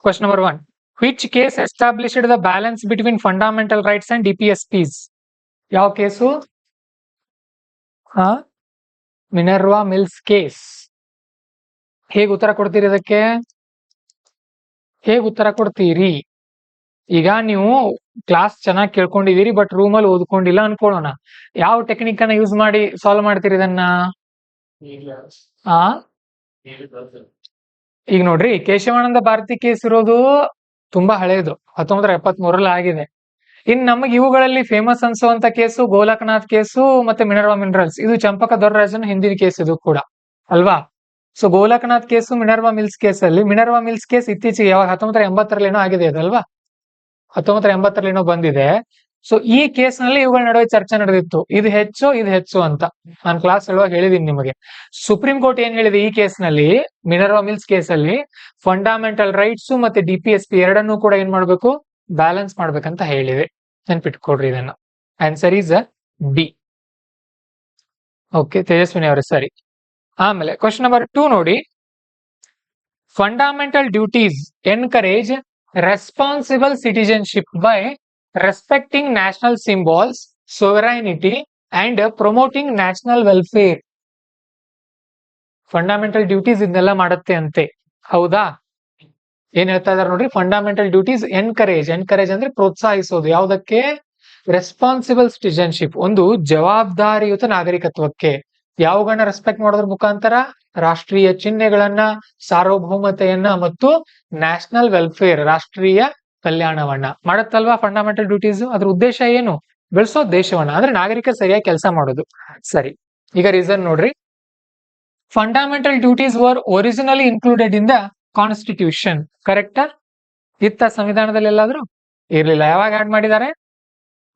Question number 1. Which case established the balance between fundamental rights and DPSPs? ಯಾವ case? Minerva mills case. ಹೇಗೆ ಉತ್ತರ ಕೊಡ್ತೀರಿ ಇದಕ್ಕೆ? ಹೇಗೆ ಉತ್ತರ ಕೊಡ್ತೀರಿ? ಈಗ ನೀವು ಕ್ಲಾಸ್ ಚೆನ್ನಾಗಿ ಕೇಳ್ಕೊಂಡಿದ್ದೀರಿ ಬಟ್ ರೂಮಲ್ಲಿ ಓದ್ಕೊಂಡಿಲ್ಲ ಅನ್ಕೊಳ್ಳೋಣ. ಯಾವ ಟೆಕ್ನಿಕ್ ಅನ್ನ ಯೂಸ್ ಮಾಡಿ ಸಾಲ್ವ್ ಮಾಡ್ತೀರಿ ಇದನ್ನ? ಈಗ ನೋಡ್ರಿ, ಕೇಶವಾನಂದ ಭಾರತಿ ಕೇಸ್ ಇರೋದು ತುಂಬಾ ಹಳೇದು, 1973 ಆಗಿದೆ. ಇನ್ ನಮಗೆ ಇವುಗಳಲ್ಲಿ ಫೇಮಸ್ ಅನ್ಸುವಂತ ಕೇಸು ಗೋಲಕನಾಥ್ ಕೇಸು ಮತ್ತೆ ಮಿನರ್ವಾ ಮಿನರಲ್ಸ್. ಇದು ಚಂಪಕ ದೊರರಾಜನ ಹಿಂದಿನ ಕೇಸ್ ಇದು ಕೂಡ ಅಲ್ವಾ? So Golaknath case Minerva mills case ಅಲ್ಲಿ, ಮಿನರ್ವಾ ಮಿಲ್ಸ್ ಕೇಸ್ ಇತ್ತೀಚೆಗೆ ಯಾವಾಗ 1980 ಆಗಿದೆ ಅದಲ್ವಾ? 1980 ಬಂದಿದೆ. ಸೊ ಈ ಕೇಸ್ ನಲ್ಲಿ ಇವುಗಳ ನಡುವೆ ಚರ್ಚೆ ನಡೆದಿತ್ತು, ಇದು ಹೆಚ್ಚು ಅಂತ. ನಾನು ಕ್ಲಾಸ್ ಹೇಳುವಾಗ ಹೇಳಿದೀನಿ ನಿಮಗೆ. ಸುಪ್ರೀಂ ಕೋರ್ಟ್ ಏನ್ ಹೇಳಿದೆ ಈ ಕೇಸ್ ನಲ್ಲಿ, ಮಿನರ್ವಾ ಮಿಲ್ಸ್ ಕೇಸ್ ಅಲ್ಲಿ ಫಂಡಮೆಂಟಲ್ ರೈಟ್ಸ್ ಮತ್ತೆ DPSP ಎರಡನ್ನೂ ಕೂಡ ಏನ್ ಮಾಡ್ಬೇಕು? ಬ್ಯಾಲೆನ್ಸ್ ಮಾಡ್ಬೇಕಂತ ಹೇಳಿದೆ. ನೆನ್ಪಿಟ್ಕೊಡ್ರಿ ಇದನ್ನ. Answer is B. Okay Tejaswini ಅವರೇ ಸರಿ. ಆಮೇಲೆ ಕ್ವಶನ್ ನಂಬರ್ 2 ನೋಡಿ. Fundamental duties encourage responsible citizenship by respecting national symbols, sovereignty and promoting national welfare. Fundamental duties ಇದನ್ನೆಲ್ಲ ಮಾಡುತ್ತೆ ಅಂತೆ, ಹೌದಾ? ಏನ್ ಹೇಳ್ತಾ ಇದಾರೆ ನೋಡ್ರಿ, ಫಂಡಮೆಂಟಲ್ ಡ್ಯೂಟೀಸ್ ಎನ್ಕರೇಜ್ ಅಂದ್ರೆ ಪ್ರೋತ್ಸಾಹಿಸೋದು. ಯಾವುದಕ್ಕೆ? ರೆಸ್ಪಾನ್ಸಿಬಲ್ ಸಿಟಿಜನ್ಶಿಪ್, ಒಂದು ಜವಾಬ್ದಾರಿಯುತ ನಾಗರಿಕತ್ವಕ್ಕೆ. ಯಾವುಗಳನ್ನ ರೆಸ್ಪೆಕ್ಟ್ ಮಾಡೋದ್ರ ಮುಖಾಂತರ? ರಾಷ್ಟ್ರೀಯ ಚಿಹ್ನೆಗಳನ್ನ, ಸಾರ್ವಭೌಮತೆಯನ್ನ ಮತ್ತು ನ್ಯಾಷನಲ್ ವೆಲ್ಫೇರ್, ರಾಷ್ಟ್ರೀಯ ಕಲ್ಯಾಣವನ್ನ ಮಾಡತ್ತಲ್ವಾ ಫಂಡಮೆಂಟಲ್ ಡ್ಯೂಟೀಸ್. ಅದ್ರ ಉದ್ದೇಶ ಏನು? ಬೆಳೆಸೋ ದೇಶವನ್ನ, ಅಂದ್ರೆ ನಾಗರಿಕರು ಸರಿಯಾಗಿ ಕೆಲಸ ಮಾಡೋದು. ಸರಿ, ಈಗ ರೀಸನ್ ನೋಡ್ರಿ. Fundamental duties var originally included in the constitution. ಕರೆಕ್ಟಾ? ಇತ್ತ ಸಂವಿಧಾನದಲ್ಲಿ ಎಲ್ಲಾದ್ರೂ ಇರ್ಲಿಲ್ಲ. ಯಾವಾಗ ಆಡ್ ಮಾಡಿದ್ದಾರೆ?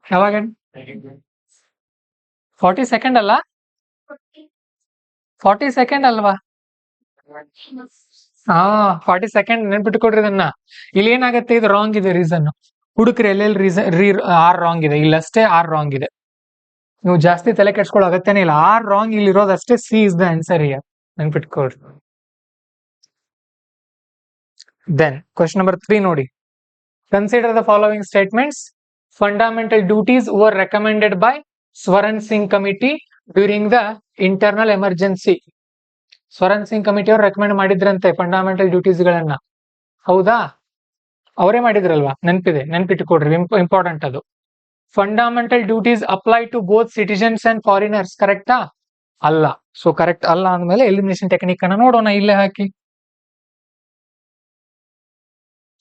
ಯಾವಾಗ? 42nd ಅಲ್ಲ? 42nd ಅಲ್ವಾ? 42nd ನೆನ್ಪಿಟ್ಕೊಡ್ರಿ ಇದನ್ನ. ಇಲ್ಲಿ ಏನಾಗತ್ತೆ, ಇದು ರಾಂಗ್ ಇದೆ ರೀಸನ್. ಹುಡುಕ್ರಿ ಎಲ್ಲೆಲ್ಲಿ ರೀಸನ್ ಆರ್ ರಾಂಗ್ ಇದೆ. ಇಲ್ಲಷ್ಟೇ ಆರ್ ರಾಂಗ್ ಇದೆ. ನೀವು ಜಾಸ್ತಿ ತಲೆ ಕೆಡ್ಸ್ಕೊಳ್ಳೋ ಅಗತ್ಯನೇ ಇಲ್ಲ. ಆರ್ ರಾಂಗ್ ಇಲ್ಲಿ ಇರೋದಷ್ಟೇ. C is the answer here. ನೆನ್ಪಿಟ್ಕೊಡ್ರಿ. ದೆನ್ ಕ್ವಶನ್ ನಂಬರ್ 3 ನೋಡಿ. Consider the following statements. Fundamental duties were recommended by Swaran Singh Committee during the internal emergency. Swaran Singh committee ಅವರು ರೆಕಮೆಂಡ್ ಮಾಡಿದ್ರಂತೆ ಫಂಡಮೆಂಟಲ್ ಡ್ಯೂಟೀಸ್ ಗಳನ್ನ, ಹೌದಾ? ಅವರೇ ಮಾಡಿದ್ರಲ್ವಾ? ನೆನ್ಪಿಟ್ಕೊಡ್ರಿ, ಇಂಪಾರ್ಟೆಂಟ್ ಅದು. Fundamental duties apply to both citizens and foreigners. ಕರೆಕ್ಟಾ? ಅಲ್ಲ. ಸೊ ಕರೆಕ್ಟ್ ಅಲ್ಲ ಅಂದ್ಮೇಲೆ ಎಲಿಮಿನೇಷನ್ ಟೆಕ್ನಿಕ್ ಅನ್ನ ನೋಡೋಣ, ಇಲ್ಲೇ ಹಾಕಿ.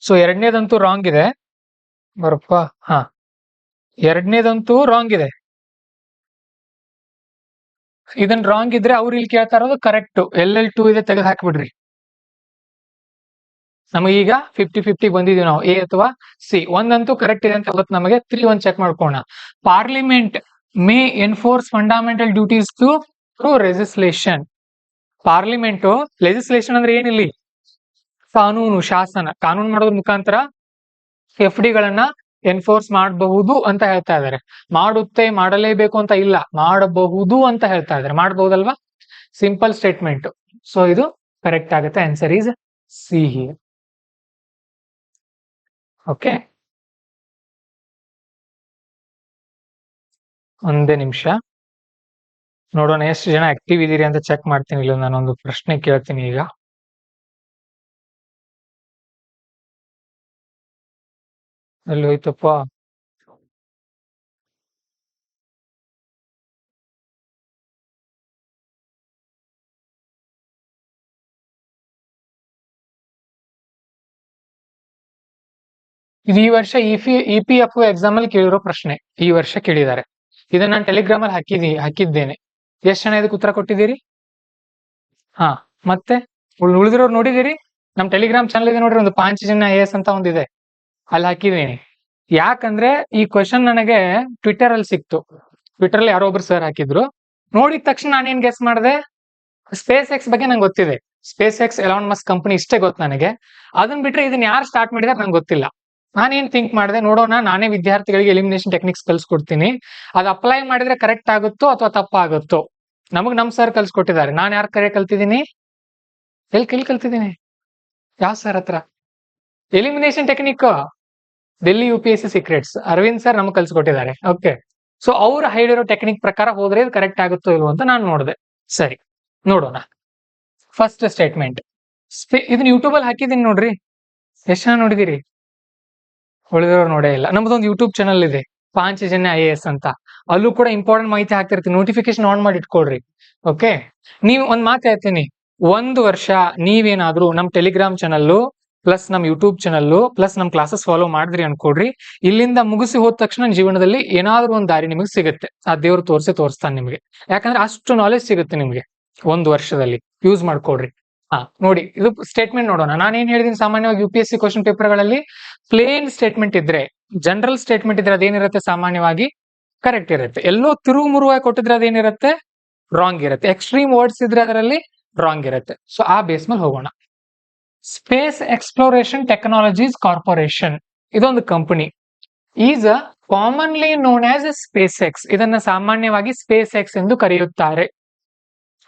ಸೊ ಎರಡನೇದಂತೂ ರಾಂಗ್ ಇದೆ ಬರಪ್ಪ. ಎರಡನೇದಂತೂ ರಾಂಗ್ ಇದೆ. ಇದನ್ ರಾಂಗ್ ಇದ್ರೆ ಅವ್ರು ಇಲ್ಲಿ ಕೇಳ್ತಾ ಇರೋದು ಕರೆಕ್ಟ್. ಎಲ್ಲೆಲ್ 2 ಇದೆ ತೆಗೆದು ಹಾಕ್ಬಿಡ್ರಿ. ನಮಗೀಗ 50-50 ಬಂದಿದೀವಿ ನಾವು, ಎ ಅಥವಾ ಸಿ. ಒಂದಂತೂ ಕರೆಕ್ಟ್ ಇದೆ ಅಂತ ಗೊತ್ತು ನಮಗೆ. 3 1 ಚೆಕ್ ಮಾಡ್ಕೋಣ. Parliament may enforce fundamental duties through legislation. Parliament legislation ಅಂದ್ರೆ ಏನಿಲ್ಲಿ? ಕಾನೂನು, ಶಾಸನ. ಕಾನೂನು ಮಾಡೋದ್ರ ಮುಖಾಂತರ FD ಗಳನ್ನ ಎನ್ಫೋರ್ಸ್ ಮಾಡಬಹುದು ಅಂತ ಹೇಳ್ತಾ ಇದಾರೆ. ಮಾಡುತ್ತೆ, ಮಾಡಲೇಬೇಕು ಅಂತ ಇಲ್ಲ, ಮಾಡಬಹುದು ಅಂತ ಹೇಳ್ತಾ ಇದಾರೆ. ಮಾಡಬಹುದಲ್ವಾ? Simple statement. ಸೊ ಇದು ಕರೆಕ್ಟ್ ಆಗುತ್ತೆ. Answer is C here. Okay, ಒಂದೇ ನಿಮಿಷ ನೋಡೋಣ ಎಷ್ಟು ಜನ ಆಕ್ಟಿವ್ ಇದೀರಿ ಅಂತ ಚೆಕ್ ಮಾಡ್ತೀನಿ. ಇಲ್ಲ ನಾನೊಂದು ಪ್ರಶ್ನೆ ಕೇಳ್ತೀನಿ ಈಗ. ಎಲ್ಲಿ ಹೋಯ್ತಪ್ಪ? ಇದು ಈ ವರ್ಷ EPFO ಎಕ್ಸಾಮ್ ಅಲ್ಲಿ ಕೇಳಿರೋ ಪ್ರಶ್ನೆ. ಈ ವರ್ಷ ಕೇಳಿದ್ದಾರೆ. ಇದನ್ನ ನಾನು ಟೆಲಿಗ್ರಾಮ್ ಅಲ್ಲಿ ಹಾಕಿದ್ದೇನೆ. ಎಷ್ಟು ಜನ ಇದಕ್ಕೆ ಉತ್ತರ ಕೊಟ್ಟಿದ್ದೀರಿ? ಮತ್ತೆ ಉಳಿದಿರೋರು ನೋಡಿದಿರಿ? ನಮ್ ಟೆಲಿಗ್ರಾಮ್ ಚಾನಲ್ ಇದೆ ನೋಡ್ರಿ, ಒಂದು ಪಾಂಚಜನ್ಯ IAS ಅಂತ ಒಂದಿದೆ, ಅಲ್ಲಿ ಹಾಕಿದೀನಿ. ಯಾಕಂದ್ರೆ ಈ ಕ್ವಶನ್ ನನಗೆ ಟ್ವಿಟರ್ ಅಲ್ಲಿ ಸಿಕ್ತು. ಟ್ವಿಟರ್ ಅಲ್ಲಿ ಯಾರೋ ಒಬ್ರು ಸರ್ ಹಾಕಿದ್ರು. ನೋಡಿದ ತಕ್ಷಣ ನಾನೇನ್ ಗೆಸ್ ಮಾಡಿದೆ, ಸ್ಪೇಸ್ ಎಕ್ಸ್ ಬಗ್ಗೆ ನಂಗೆ ಗೊತ್ತಿದೆ. Space X Elon Musk company ಇಷ್ಟೇ ಗೊತ್ತು ನನಗೆ. ಅದನ್ನ ಬಿಟ್ರೆ ಇದನ್ನ ಯಾರು ಸ್ಟಾರ್ಟ್ ಮಾಡಿದಾರೆ ನಂಗೆ ಗೊತ್ತಿಲ್ಲ. ನಾನೇನ್ ಥಿಂಕ್ ಮಾಡಿದೆ, ನೋಡೋಣ ನಾನೇ ವಿದ್ಯಾರ್ಥಿಗಳಿಗೆ ಎಲಿಮಿನೇಷನ್ ಟೆಕ್ನಿಕ್ಸ್ ಕಲ್ಸ್ಕೊಡ್ತೀನಿ, ಅದು ಅಪ್ಲೈ ಮಾಡಿದ್ರೆ ಕರೆಕ್ಟ್ ಆಗುತ್ತೋ ಅಥವಾ ತಪ್ಪಾಗುತ್ತೋ. ನಮ್ ಸರ್ ಕಲ್ಸ್ಕೊಟ್ಟಿದ್ದಾರೆ. ನಾನು ಯಾರ ಕರೆ ಕಲ್ತಿದ್ದೀನಿ? ಎಲ್ಲಿ ಕಲ್ತಿದ್ದೀನಿ? ಯಾವ ಸರ್ ಹತ್ರ? Elimination technique Delhi UPSC secrets Arvind sir ನಮ್ಗೆ ಕಲ್ಸ್ಕೊಟ್ಟಿದ್ದಾರೆ. ಓಕೆ, ಸೊ ಅವ್ರು ಹೇಳಿರೋ ಟೆಕ್ನಿಕ್ ಪ್ರಕಾರ ಹೋದ್ರೆ ಇದು ಕರೆಕ್ಟ್ ಆಗುತ್ತೋ ಇಲ್ವೋ ಅಂತ ನಾನು ನೋಡಿದೆ. ಸರಿ, ನೋಡೋಣ. ಫಸ್ಟ್ ಸ್ಟೇಟ್ಮೆಂಟ್, ಇದನ್ನ ಯೂಟ್ಯೂಬ್ ಅಲ್ಲಿ ಹಾಕಿದೀನಿ ನೋಡ್ರಿ, ಎಷ್ಟು ಜನ ನೋಡಿದಿರಿ? ಉಳಿದವರು ನೋಡೇ ಇಲ್ಲ. ನಮ್ದೊಂದು ಯೂಟ್ಯೂಬ್ ಚಾನಲ್ ಇದೆ, ಪಾಂಚಜನ್ಯ IAS ಅಂತ. ಅಲ್ಲೂ ಕೂಡ ಇಂಪಾರ್ಟೆಂಟ್ ಮಾಹಿತಿ ಹಾಕ್ತಿರ್ತೀನಿ, ನೋಟಿಫಿಕೇಶನ್ ಆನ್ ಮಾಡಿ ಇಟ್ಕೊಳ್ರಿ. ಓಕೆ, ನೀವು ಒಂದ್ ಮಾತು ಹೇಳ್ತೀನಿ, 1 ವರ್ಷ ನೀವೇನಾದ್ರೂ ನಮ್ ಟೆಲಿಗ್ರಾಮ್ ಚಾನಲ್ ಪ್ಲಸ್ ನಮ್ ಯೂಟ್ಯೂಬ್ ಚಾನಲ್ ಪ್ಲಸ್ ನಮ್ ಕ್ಲಾಸಸ್ ಫಾಲೋ ಮಾಡಿದ್ರಿ ಅನ್ಕೊಡ್ರಿ, ಇಲ್ಲಿಂದ ಮುಗಿಸಿ ಹೋದ ತಕ್ಷಣ ಜೀವನದಲ್ಲಿ ಏನಾದ್ರೂ ಒಂದ್ ದಾರಿ ನಿಮಗೆ ಸಿಗುತ್ತೆ. ಆ ದೇವ್ರು ತೋರಿಸ್ತಾನೆ ನಿಮ್ಗೆ, ಯಾಕಂದ್ರೆ ಅಷ್ಟು ನಾಲೆಜ್ ಸಿಗುತ್ತೆ ನಿಮ್ಗೆ 1 ವರ್ಷದಲ್ಲಿ. ಯೂಸ್ ಮಾಡ್ಕೊಡ್ರಿ. ನೋಡಿ, ಇದು ಸ್ಟೇಟ್ಮೆಂಟ್ ನೋಡೋಣ. ನಾನೇನ್ ಹೇಳಿದೀನಿ, ಸಾಮಾನ್ಯವಾಗಿ UPSC ಕ್ವಶನ್ ಪೇಪರ್ಗಳಲ್ಲಿ ಪ್ಲೇನ್ ಸ್ಟೇಟ್ಮೆಂಟ್ ಇದ್ರೆ, ಜನರಲ್ ಸ್ಟೇಟ್ಮೆಂಟ್ ಇದ್ರೆ ಅದೇನಿರುತ್ತೆ, ಸಾಮಾನ್ಯವಾಗಿ ಕರೆಕ್ಟ್ ಇರುತ್ತೆ. ಎಲ್ಲೋ ತಿರುವು ಮುರುವಾಗಿ ಕೊಟ್ಟಿದ್ರೆ ಅದೇನಿರುತ್ತೆ, ರಾಂಗ್ ಇರುತ್ತೆ. ಎಕ್ಸ್ಟ್ರೀಮ್ ವರ್ಡ್ಸ್ ಇದ್ರೆ ಅದರಲ್ಲಿ ರಾಂಗ್ ಇರುತ್ತೆ. ಸೊ ಆ ಬೇಸ್ ಮೇಲೆ ಹೋಗೋಣ. ಸ್ಪೇಸ್ ಎಕ್ಸ್ಪ್ಲೋರೇಷನ್ ಟೆಕ್ನಾಲಜೀಸ್ ಕಾರ್ಪೊರೇಷನ್ ಇದೊಂದು company, is commonly known as space X. ಇದನ್ನ ಸಾಮಾನ್ಯವಾಗಿ ಸ್ಪೇಸ್ ಎಕ್ಸ್ ಎಂದು ಕರೆಯುತ್ತಾರೆ.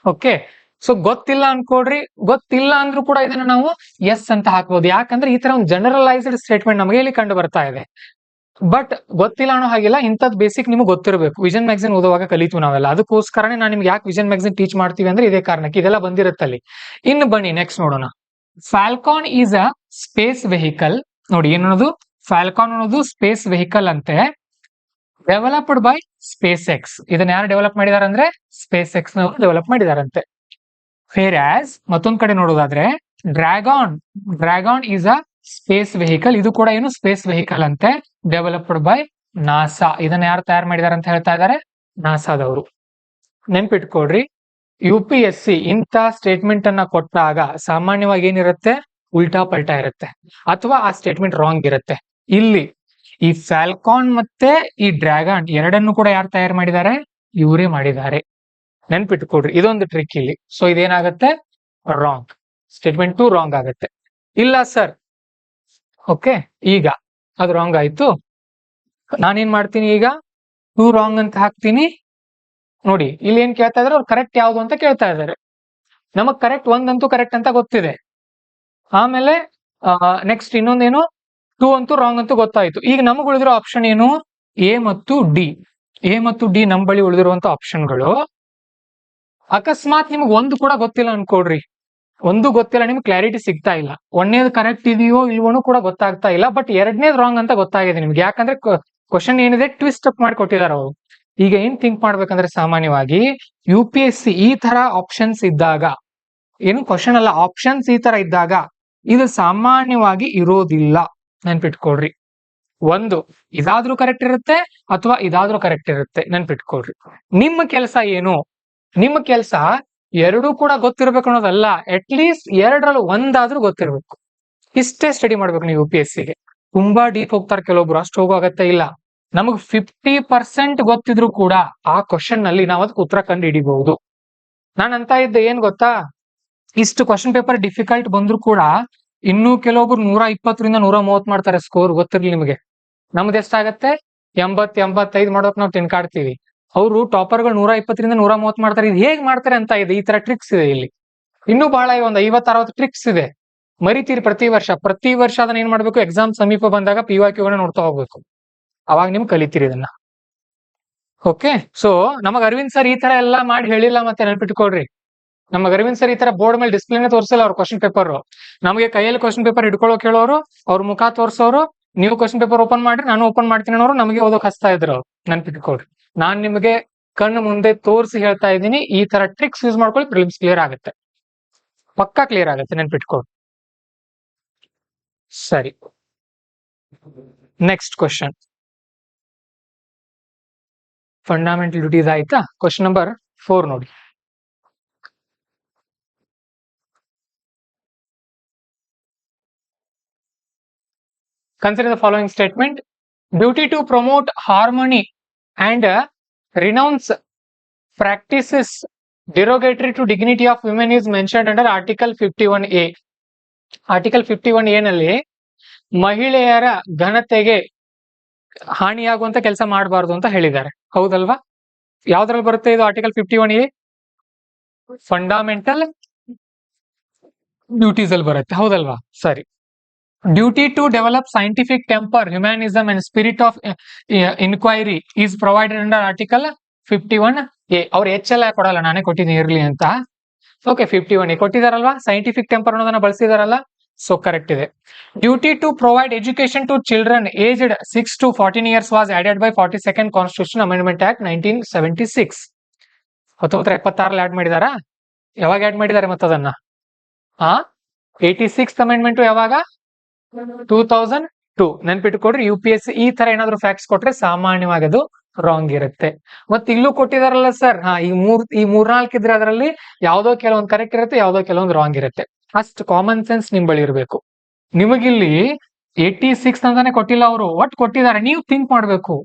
ಓಕೆ, ಸೊ ಗೊತ್ತಿಲ್ಲ ಅನ್ಕೊಡ್ರಿ, ಗೊತ್ತಿಲ್ಲ ಅಂದ್ರೂ ಕೂಡ ಇದನ್ನ ನಾವು ಎಸ್ ಅಂತ ಹಾಕ್ಬೋದು. ಯಾಕಂದ್ರೆ ಈ ತರ ಒಂದು ಜನರಲೈಸ್ಡ್ ಸ್ಟೇಟ್ಮೆಂಟ್ ನಮಗೆ ಇಲ್ಲಿ ಕಂಡು ಬರ್ತಾ ಇದೆ. ಬಟ್ ಗೊತ್ತಿಲ್ಲ ಅನ್ನೋ ಹಾಗಿಲ್ಲ, ಇಂಥದ್ದು ಬೇಸಿಕ್ ನಿಮ್ಗೆ ಗೊತ್ತಿರಬೇಕು. ವಿಷನ್ ಮ್ಯಾಗಝಿನ್ ಓದುವಾಗ ಕಲಿತೀವಿ ನಾವೆಲ್ಲ, ಅದಕ್ಕೋಸ್ಕರನೇ ನಾನು ನಿಮ್ಗೆ ಯಾಕೆ ವಿಷನ್ ಮ್ಯಾಗಝಿನ್ ಟೀಚ್ ಮಾಡ್ತೀವಿ ಅಂದ್ರೆ ಇದೇ ಕಾರಣಕ್ಕೆ, ಇದೆಲ್ಲ ಬಂದಿರುತ್ತಲ್ಲಿ. ಇನ್ನು ಬನ್ನಿ ನೆಕ್ಸ್ಟ್ ನೋಡೋಣ. Falcon is a space vehicle. ನೋಡಿ ಏನನ್ನೋದು, ಫಾಲ್ಕಾನ್ ಅನ್ನೋದು ಸ್ಪೇಸ್ ವೆಹಿಕಲ್ ಅಂತೆ, ಡೆವಲಪ್ಡ್ ಬೈ ಸ್ಪೇಸ್ ಎಕ್ಸ್. ಇದನ್ನ ಯಾರು ಡೆವಲಪ್ ಮಾಡಿದಾರೆ ಅಂದ್ರೆ ಸ್ಪೇಸ್ ಎಕ್ಸ್ ನವರು ಡೆವಲಪ್ ಮಾಡಿದಾರಂತೆ. Whereas ಮತ್ತೊಂದ್ ಕಡೆ ನೋಡೋದಾದ್ರೆ ಡ್ರ್ಯಾಗಾನ್ ಈಸ್ ಅ ಸ್ಪೇಸ್ ವೆಹಿಕಲ್. ಇದು ಕೂಡ ಏನು ಸ್ಪೇಸ್ ವೆಹಿಕಲ್ ಅಂತೆ, ಡೆವಲಪ್ಡ್ ಬೈ ನಾಸಾ. ಇದನ್ನ ಯಾರು ತಯಾರು ಮಾಡಿದಾರೆ ಅಂತ ಹೇಳ್ತಾ ಇದ್ದಾರೆ, ನಾಸಾದವರು. ನೆನ್ಪಿಟ್ಕೊಡ್ರಿ, UPSC ಇಂಥ ಸ್ಟೇಟ್ಮೆಂಟ್ ಅನ್ನ ಕೊಟ್ಟಾಗ ಸಾಮಾನ್ಯವಾಗಿ ಏನಿರುತ್ತೆ, ಉಲ್ಟಾ ಪಲ್ಟಾ ಇರುತ್ತೆ, ಅಥವಾ ಆ ಸ್ಟೇಟ್ಮೆಂಟ್ ರಾಂಗ್ ಇರುತ್ತೆ. ಇಲ್ಲಿ ಈ ಫ್ಯಾಲ್ಕಾನ್ ಮತ್ತೆ ಈ ಡ್ರ್ಯಾಗನ್ ಎರಡನ್ನು ಕೂಡ ಯಾರು ತಯಾರು ಮಾಡಿದ್ದಾರೆ, ಇವರೇ ಮಾಡಿದ್ದಾರೆ. ನೆನ್ಪಿಟ್ಕೊಡ್ರಿ, ಇದೊಂದು ಟ್ರಿಕ್ ಇಲ್ಲಿ. ಸೊ ಇದೇನಾಗುತ್ತೆ, ರಾಂಗ್ ಸ್ಟೇಟ್ಮೆಂಟ್ 2 ರಾಂಗ್ ಆಗುತ್ತೆ. ಇಲ್ಲ ಸರ್, ಓಕೆ, ಈಗ ಅದು ರಾಂಗ್ ಆಯ್ತು. ನಾನೇನ್ ಮಾಡ್ತೀನಿ, ಈಗ 2 ರಾಂಗ್ ಅಂತ ಹಾಕ್ತೀನಿ. ನೋಡಿ ಇಲ್ಲಿ ಏನ್ ಕೇಳ್ತಾ ಇದಾರೆ, ಅವ್ರು ಕರೆಕ್ಟ್ ಯಾವ್ದು ಅಂತ ಕೇಳ್ತಾ ಇದಾರೆ. ನಮಗ್ ಕರೆಕ್ಟ್ ಒಂದಂತೂ ಕರೆಕ್ಟ್ ಅಂತ ಗೊತ್ತಿದೆ. ಆಮೇಲೆ ನೆಕ್ಸ್ಟ್ ಇನ್ನೊಂದೇನು, 2 ಅಂತೂ ರಾಂಗ್ ಅಂತೂ ಗೊತ್ತಾಯ್ತು. ಈಗ ನಮಗ್ ಉಳಿದಿರೋ ಆಪ್ಷನ್ ಏನು, ಎ ಮತ್ತು ಡಿ. ಎ ಮತ್ತು ಡಿ ನಮ್ ಬಳಿ ಉಳಿದಿರುವಂತ ಆಪ್ಷನ್ಗಳು. ಅಕಸ್ಮಾತ್ ನಿಮ್ಗೆ ಒಂದು ಕೂಡ ಗೊತ್ತಿಲ್ಲ ಅನ್ಕೊಡ್ರಿ, ಒಂದು ಗೊತ್ತಿಲ್ಲ, ನಿಮ್ಗೆ ಕ್ಲಾರಿಟಿ ಸಿಗ್ತಾ ಇಲ್ಲ, ಒಂದೇದು ಕರೆಕ್ಟ್ ಇದೆಯೋ ಇಲ್ವೋ ಕೂಡ ಗೊತ್ತಾಗ್ತಾ ಇಲ್ಲ, ಬಟ್ ಎರಡನೇದು ರಾಂಗ್ ಅಂತ ಗೊತ್ತಾಗಿದೆ ನಿಮ್ಗೆ. ಯಾಕಂದ್ರೆ ಕ್ವಶನ್ ಏನಿದೆ ಟ್ವಿಸ್ಟ್ ಅಪ್ ಮಾಡಿ ಕೊಟ್ಟಿದ್ದಾರೆ ಅವರು. ಈಗ ಏನ್ ಥಿಂಕ್ ಮಾಡ್ಬೇಕಂದ್ರೆ, ಸಾಮಾನ್ಯವಾಗಿ UPSC ಈ ತರ ಆಪ್ಷನ್ಸ್ ಇದ್ದಾಗ, ಏನು ಕ್ವಶನ್ ಅಲ್ಲ, ಆಪ್ಷನ್ಸ್ ಈ ತರ ಇದ್ದಾಗ ಇದು ಸಾಮಾನ್ಯವಾಗಿ ಇರೋದಿಲ್ಲ. ನೆನ್ಪಿಟ್ಕೊಳ್ರಿ, ಒಂದು ಇದಾದ್ರೂ ಕರೆಕ್ಟ್ ಇರುತ್ತೆ ಅಥವಾ ಇದಾದ್ರೂ ಕರೆಕ್ಟ್ ಇರುತ್ತೆ. ನೆನ್ಪಿಟ್ಕೊಳ್ರಿ, ನಿಮ್ಮ ಕೆಲಸ ಏನು, ನಿಮ್ಮ ಕೆಲಸ ಎರಡೂ ಕೂಡ ಗೊತ್ತಿರ್ಬೇಕು ಅನ್ನೋದಲ್ಲ, ಅಟ್ ಲೀಸ್ಟ್ ಎರಡರಲ್ಲಿ ಒಂದಾದ್ರೂ ಗೊತ್ತಿರ್ಬೇಕು. ಇಷ್ಟೇ ಸ್ಟಡಿ ಮಾಡ್ಬೇಕು ನೀವು UPSCಗೆ. ತುಂಬಾ ಡೀಪ್ ಹೋಗ್ತಾರೆ ಕೆಲವೊಬ್ರು, ಅಷ್ಟು ಹೋಗೋ ಅಗತ್ಯ ಇಲ್ಲ. ನಮಗ್ 50% ಗೊತ್ತಿದ್ರು ಕೂಡ ಆ ಕ್ವಶನ್ ನಲ್ಲಿ ನಾವು ಅದಕ್ಕೆ ಉತ್ತರ ಕಂಡು ಹಿಡಿಬಹುದು. ನಾನು ಅಂತ ಇದ್ದೆ ಏನ್ ಗೊತ್ತಾ, ಇಷ್ಟು ಕ್ವಶನ್ ಪೇಪರ್ ಡಿಫಿಕಲ್ಟ್ ಬಂದ್ರು ಕೂಡ ಇನ್ನೂ ಕೆಲವೊಬ್ರು 120ರಿಂದ 130 ಮಾಡ್ತಾರೆ ಸ್ಕೋರ್. ಗೊತ್ತಿರ್ಲಿ ನಿಮಗೆ. ನಮ್ದು ಎಷ್ಟಾಗತ್ತೆ, 80-85 ಮಾಡೋಕ್ ನಾವು ತಿನ್ಕಾಡ್ತೀವಿ. ಅವರು ಟಾಪರ್ಗಳು 120ರಿಂದ 130 ಮಾಡ್ತಾರೆ. ಇದು ಹೇಗ್ ಮಾಡ್ತಾರೆ ಅಂತ ಇದೆ, ಈ ತರ ಟ್ರಿಕ್ಸ್ ಇದೆ ಇಲ್ಲಿ. ಇನ್ನೂ ಬಹಳ ಒಂದು 50-60 ಟ್ರಿಕ್ಸ್ ಇದೆ. ಮರಿತೀರಿ ಪ್ರತಿ ವರ್ಷ ಅದನ್ನ ಏನ್ ಮಾಡ್ಬೇಕು, ಎಕ್ಸಾಮ್ ಸಮೀಪ ಬಂದಾಗ PYQ ನೋಡ್ತಾ ಹೋಗ್ಬೇಕು. ಅವಾಗ ನಿಮ್ ಕಲಿತೀರಿ ಇದನ್ನ. ಓಕೆ, ಸೊ ನಮಗ್ ಅರವಿಂದ್ ಸರ್ ಈ ತರ ಎಲ್ಲಾ ಮಾಡಿ ಹೇಳಿಲ್ಲ. ಮತ್ತೆ ನೆನ್ಪಿಟ್ಕೊಳ್ರಿ, ನಮಗ್ ಅರವಿಂದ್ ಸರ್ ಈ ತರ ಬೋರ್ಡ್ ಮೇಲೆ ಡಿಸ್ಪ್ಲೇನೆ ತೋರಿಸಲ್ಲ. ಅವ್ರ ಕ್ವಶನ್ ಪೇಪರ್ ನಮಗೆ ಕೈಯಲ್ಲಿ ಕ್ವಶನ್ ಪೇಪರ್ ಹಿಡ್ಕೊಳ್ಳೋಕೆ ಹೇಳೋರು, ಅವ್ರ ಮುಖ ತೋರ್ಸೋರು, ನೀವು ಕ್ವಶನ್ ಪೇಪರ್ ಓಪನ್ ಮಾಡ್ರಿ ನಾನು ಓಪನ್ ಮಾಡ್ತೀನಿ ಅನ್ನೋರು, ನಮಗೆ ಓದೋಕ್ ಹಚ್ತಾ ಇದ್ರು ಅವ್ರು. ನೆನ್ಪಿಟ್ಕೊಳ್ರಿ, ನಾನ್ ನಿಮಗೆ ಕಣ್ಣು ಮುಂದೆ ತೋರಿಸಿ ಹೇಳ್ತಾ ಇದ್ದೀನಿ, ಈ ತರ ಟ್ರಿಕ್ಸ್ ಯೂಸ್ ಮಾಡ್ಕೊಳ್ಳಿ, ಪ್ರಿಲಿಮ್ಸ್ ಕ್ಲಿಯರ್ ಆಗುತ್ತೆ, ಪಕ್ಕಾ ಕ್ಲಿಯರ್ ಆಗುತ್ತೆ. ನೆನ್ಪಿಟ್ಕೊಳ್ರಿ. ಸರಿ, ನೆಕ್ಸ್ಟ್ ಕ್ವಶನ್. ಫಂಡಮೆಂಟಲ್ ಡ್ಯೂಟೀಸ್ ಆಯ್ತಾ. ಕ್ವಶನ್ ನಂಬರ್ 4 ನೋಡಿ. Consider the following statement. Duty to promote harmony and renounce practices derogatory to dignity of women is mentioned under Article 51A. Article 51A ನಲ್ಲಿ ಮಹಿಳೆಯರ ಘನತೆಗೆ ಹಾನಿಯಾಗುವಂತ ಕೆಲಸ ಮಾಡಬಾರ್ದು ಅಂತ ಹೇಳಿದ್ದಾರೆ. ಹೌದಲ್ವಾ? ಯಾವ್ದ್ರಲ್ಲಿ ಬರುತ್ತೆ ಇದು ಆರ್ಟಿಕಲ್ 51A? ಫಂಡಮೆಂಟಲ್ ಡ್ಯೂಟೀಸ್ ಅಲ್ಲಿ ಬರುತ್ತೆ. ಹೌದಲ್ವಾ? ಸರಿ, duty to develop scientific temper, humanism and spirit of inquiry is provided under article 51A. ಅವ್ರು ಹೆಚ್ಚೆಲ್ಲ ಕೊಡಲ್ಲ, ನಾನೇ ಕೊಟ್ಟಿದ್ದೀನಿ ಇರ್ಲಿ ಅಂತ. ಓಕೆ, 51A ಕೊಟ್ಟಿದಾರಲ್ವಾ, ಸೈಂಟಿಫಿಕ್ ಟೆಂಪರ್ ಅನ್ನೋದನ್ನ ಬಳಸಿದಾರಲ್ಲ, ಸೊ ಕರೆಕ್ಟ್ ಇದೆ. Duty to provide education to children aged 6 to 14 years was added by 42nd constitution amendment act 1976. 1976 add ಮಾಡಿದಾರಾ? ಯಾವಾಗ ಆಡ್ ಮಾಡಿದ್ದಾರೆ ಮತ್ತದನ್ನ? 86th ಅಮೆಂಡ್ಮೆಂಟ್ ಯಾವಾಗ? 2002. ನೆನ್ಪಿಟ್ಕೊಡ್ರಿ, UPSC ಈ ತರ ಏನಾದ್ರು ಫ್ಯಾಕ್ಟ್ಸ್ ಕೊಟ್ರೆ ಸಾಮಾನ್ಯವಾಗಿ ಅದು ರಾಂಗ್ ಇರುತ್ತೆ. ಮತ್ತೆ ಇಲ್ಲೂ ಕೊಟ್ಟಿದಾರಲ್ಲ ಸರ್, ಈ ಮೂರ್ನಾಲ್ಕು ಇದ್ರೆ ಅದರಲ್ಲಿ ಯಾವ್ದೋ ಕೆಲವೊಂದು ಕರೆಕ್ಟ್ ಇರುತ್ತೆ, ಯಾವ್ದೋ ಕೆಲವೊಂದು ರಾಂಗ್ ಇರುತ್ತೆ. ಅಷ್ಟು ಕಾಮನ್ ಸೆನ್ಸ್ ನಿಮ್ ಬಳಿ ಇರಬೇಕು. ನಿಮಗಿಲ್ಲಿ 86 ಅಂತಾನೆ ಕೊಟ್ಟಿಲ್ಲ ಅವರು, ಒಟ್ ಕೊಟ್ಟಿದ್ದಾರೆ, ನೀವು ಥಿಂಕ್ ಮಾಡ್ಬೇಕು.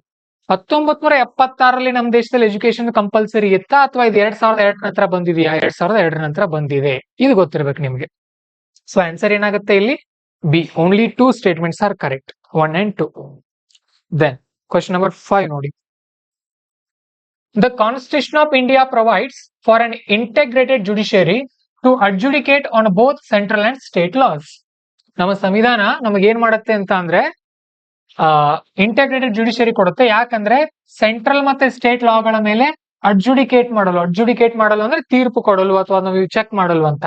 1976ರಲ್ಲಿ ನಮ್ಮ ದೇಶದಲ್ಲಿ ಎಜುಕೇಶನ್ ಕಂಪಲ್ಸರಿ ಇತ್ತಾ, ಅಥವಾ ಇದು 2002 ನಂತರ ಬಂದಿದೆಯಾ? 2002 ನಂತರ ಬಂದಿದೆ, ಇದು ಗೊತ್ತಿರ್ಬೇಕು ನಿಮ್ಗೆ. ಸೊ ಆನ್ಸರ್ ಏನಾಗುತ್ತೆ ಇಲ್ಲಿ? B. Only 2 statements are correct, 1 and 2. Then question number 5 ನೋಡಿ. The Constitution of India provides for an integrated judiciary to adjudicate on both central and state laws. ನಮ್ಮ ಸಂವಿಧಾನ ನಮಗೆ ಏನ್ ಮಾಡುತ್ತೆ ಅಂತ ಅಂದ್ರೆ ಇಂಟಗ್ರೇಟೆಡ್ ಜುಡಿಷಿಯರಿ ಕೊಡುತ್ತೆ. ಯಾಕಂದ್ರೆ ಸೆಂಟ್ರಲ್ ಮತ್ತೆ ಸ್ಟೇಟ್ ಲಾಗಳ ಮೇಲೆ ಅಡ್ಜುಡಿಕೇಟ್ ಮಾಡಲು ಅಂದ್ರೆ ತೀರ್ಪು ಕೊಡಲು ಅಥವಾ ನಾವು ಚೆಕ್ ಮಾಡಲು ಅಂತ.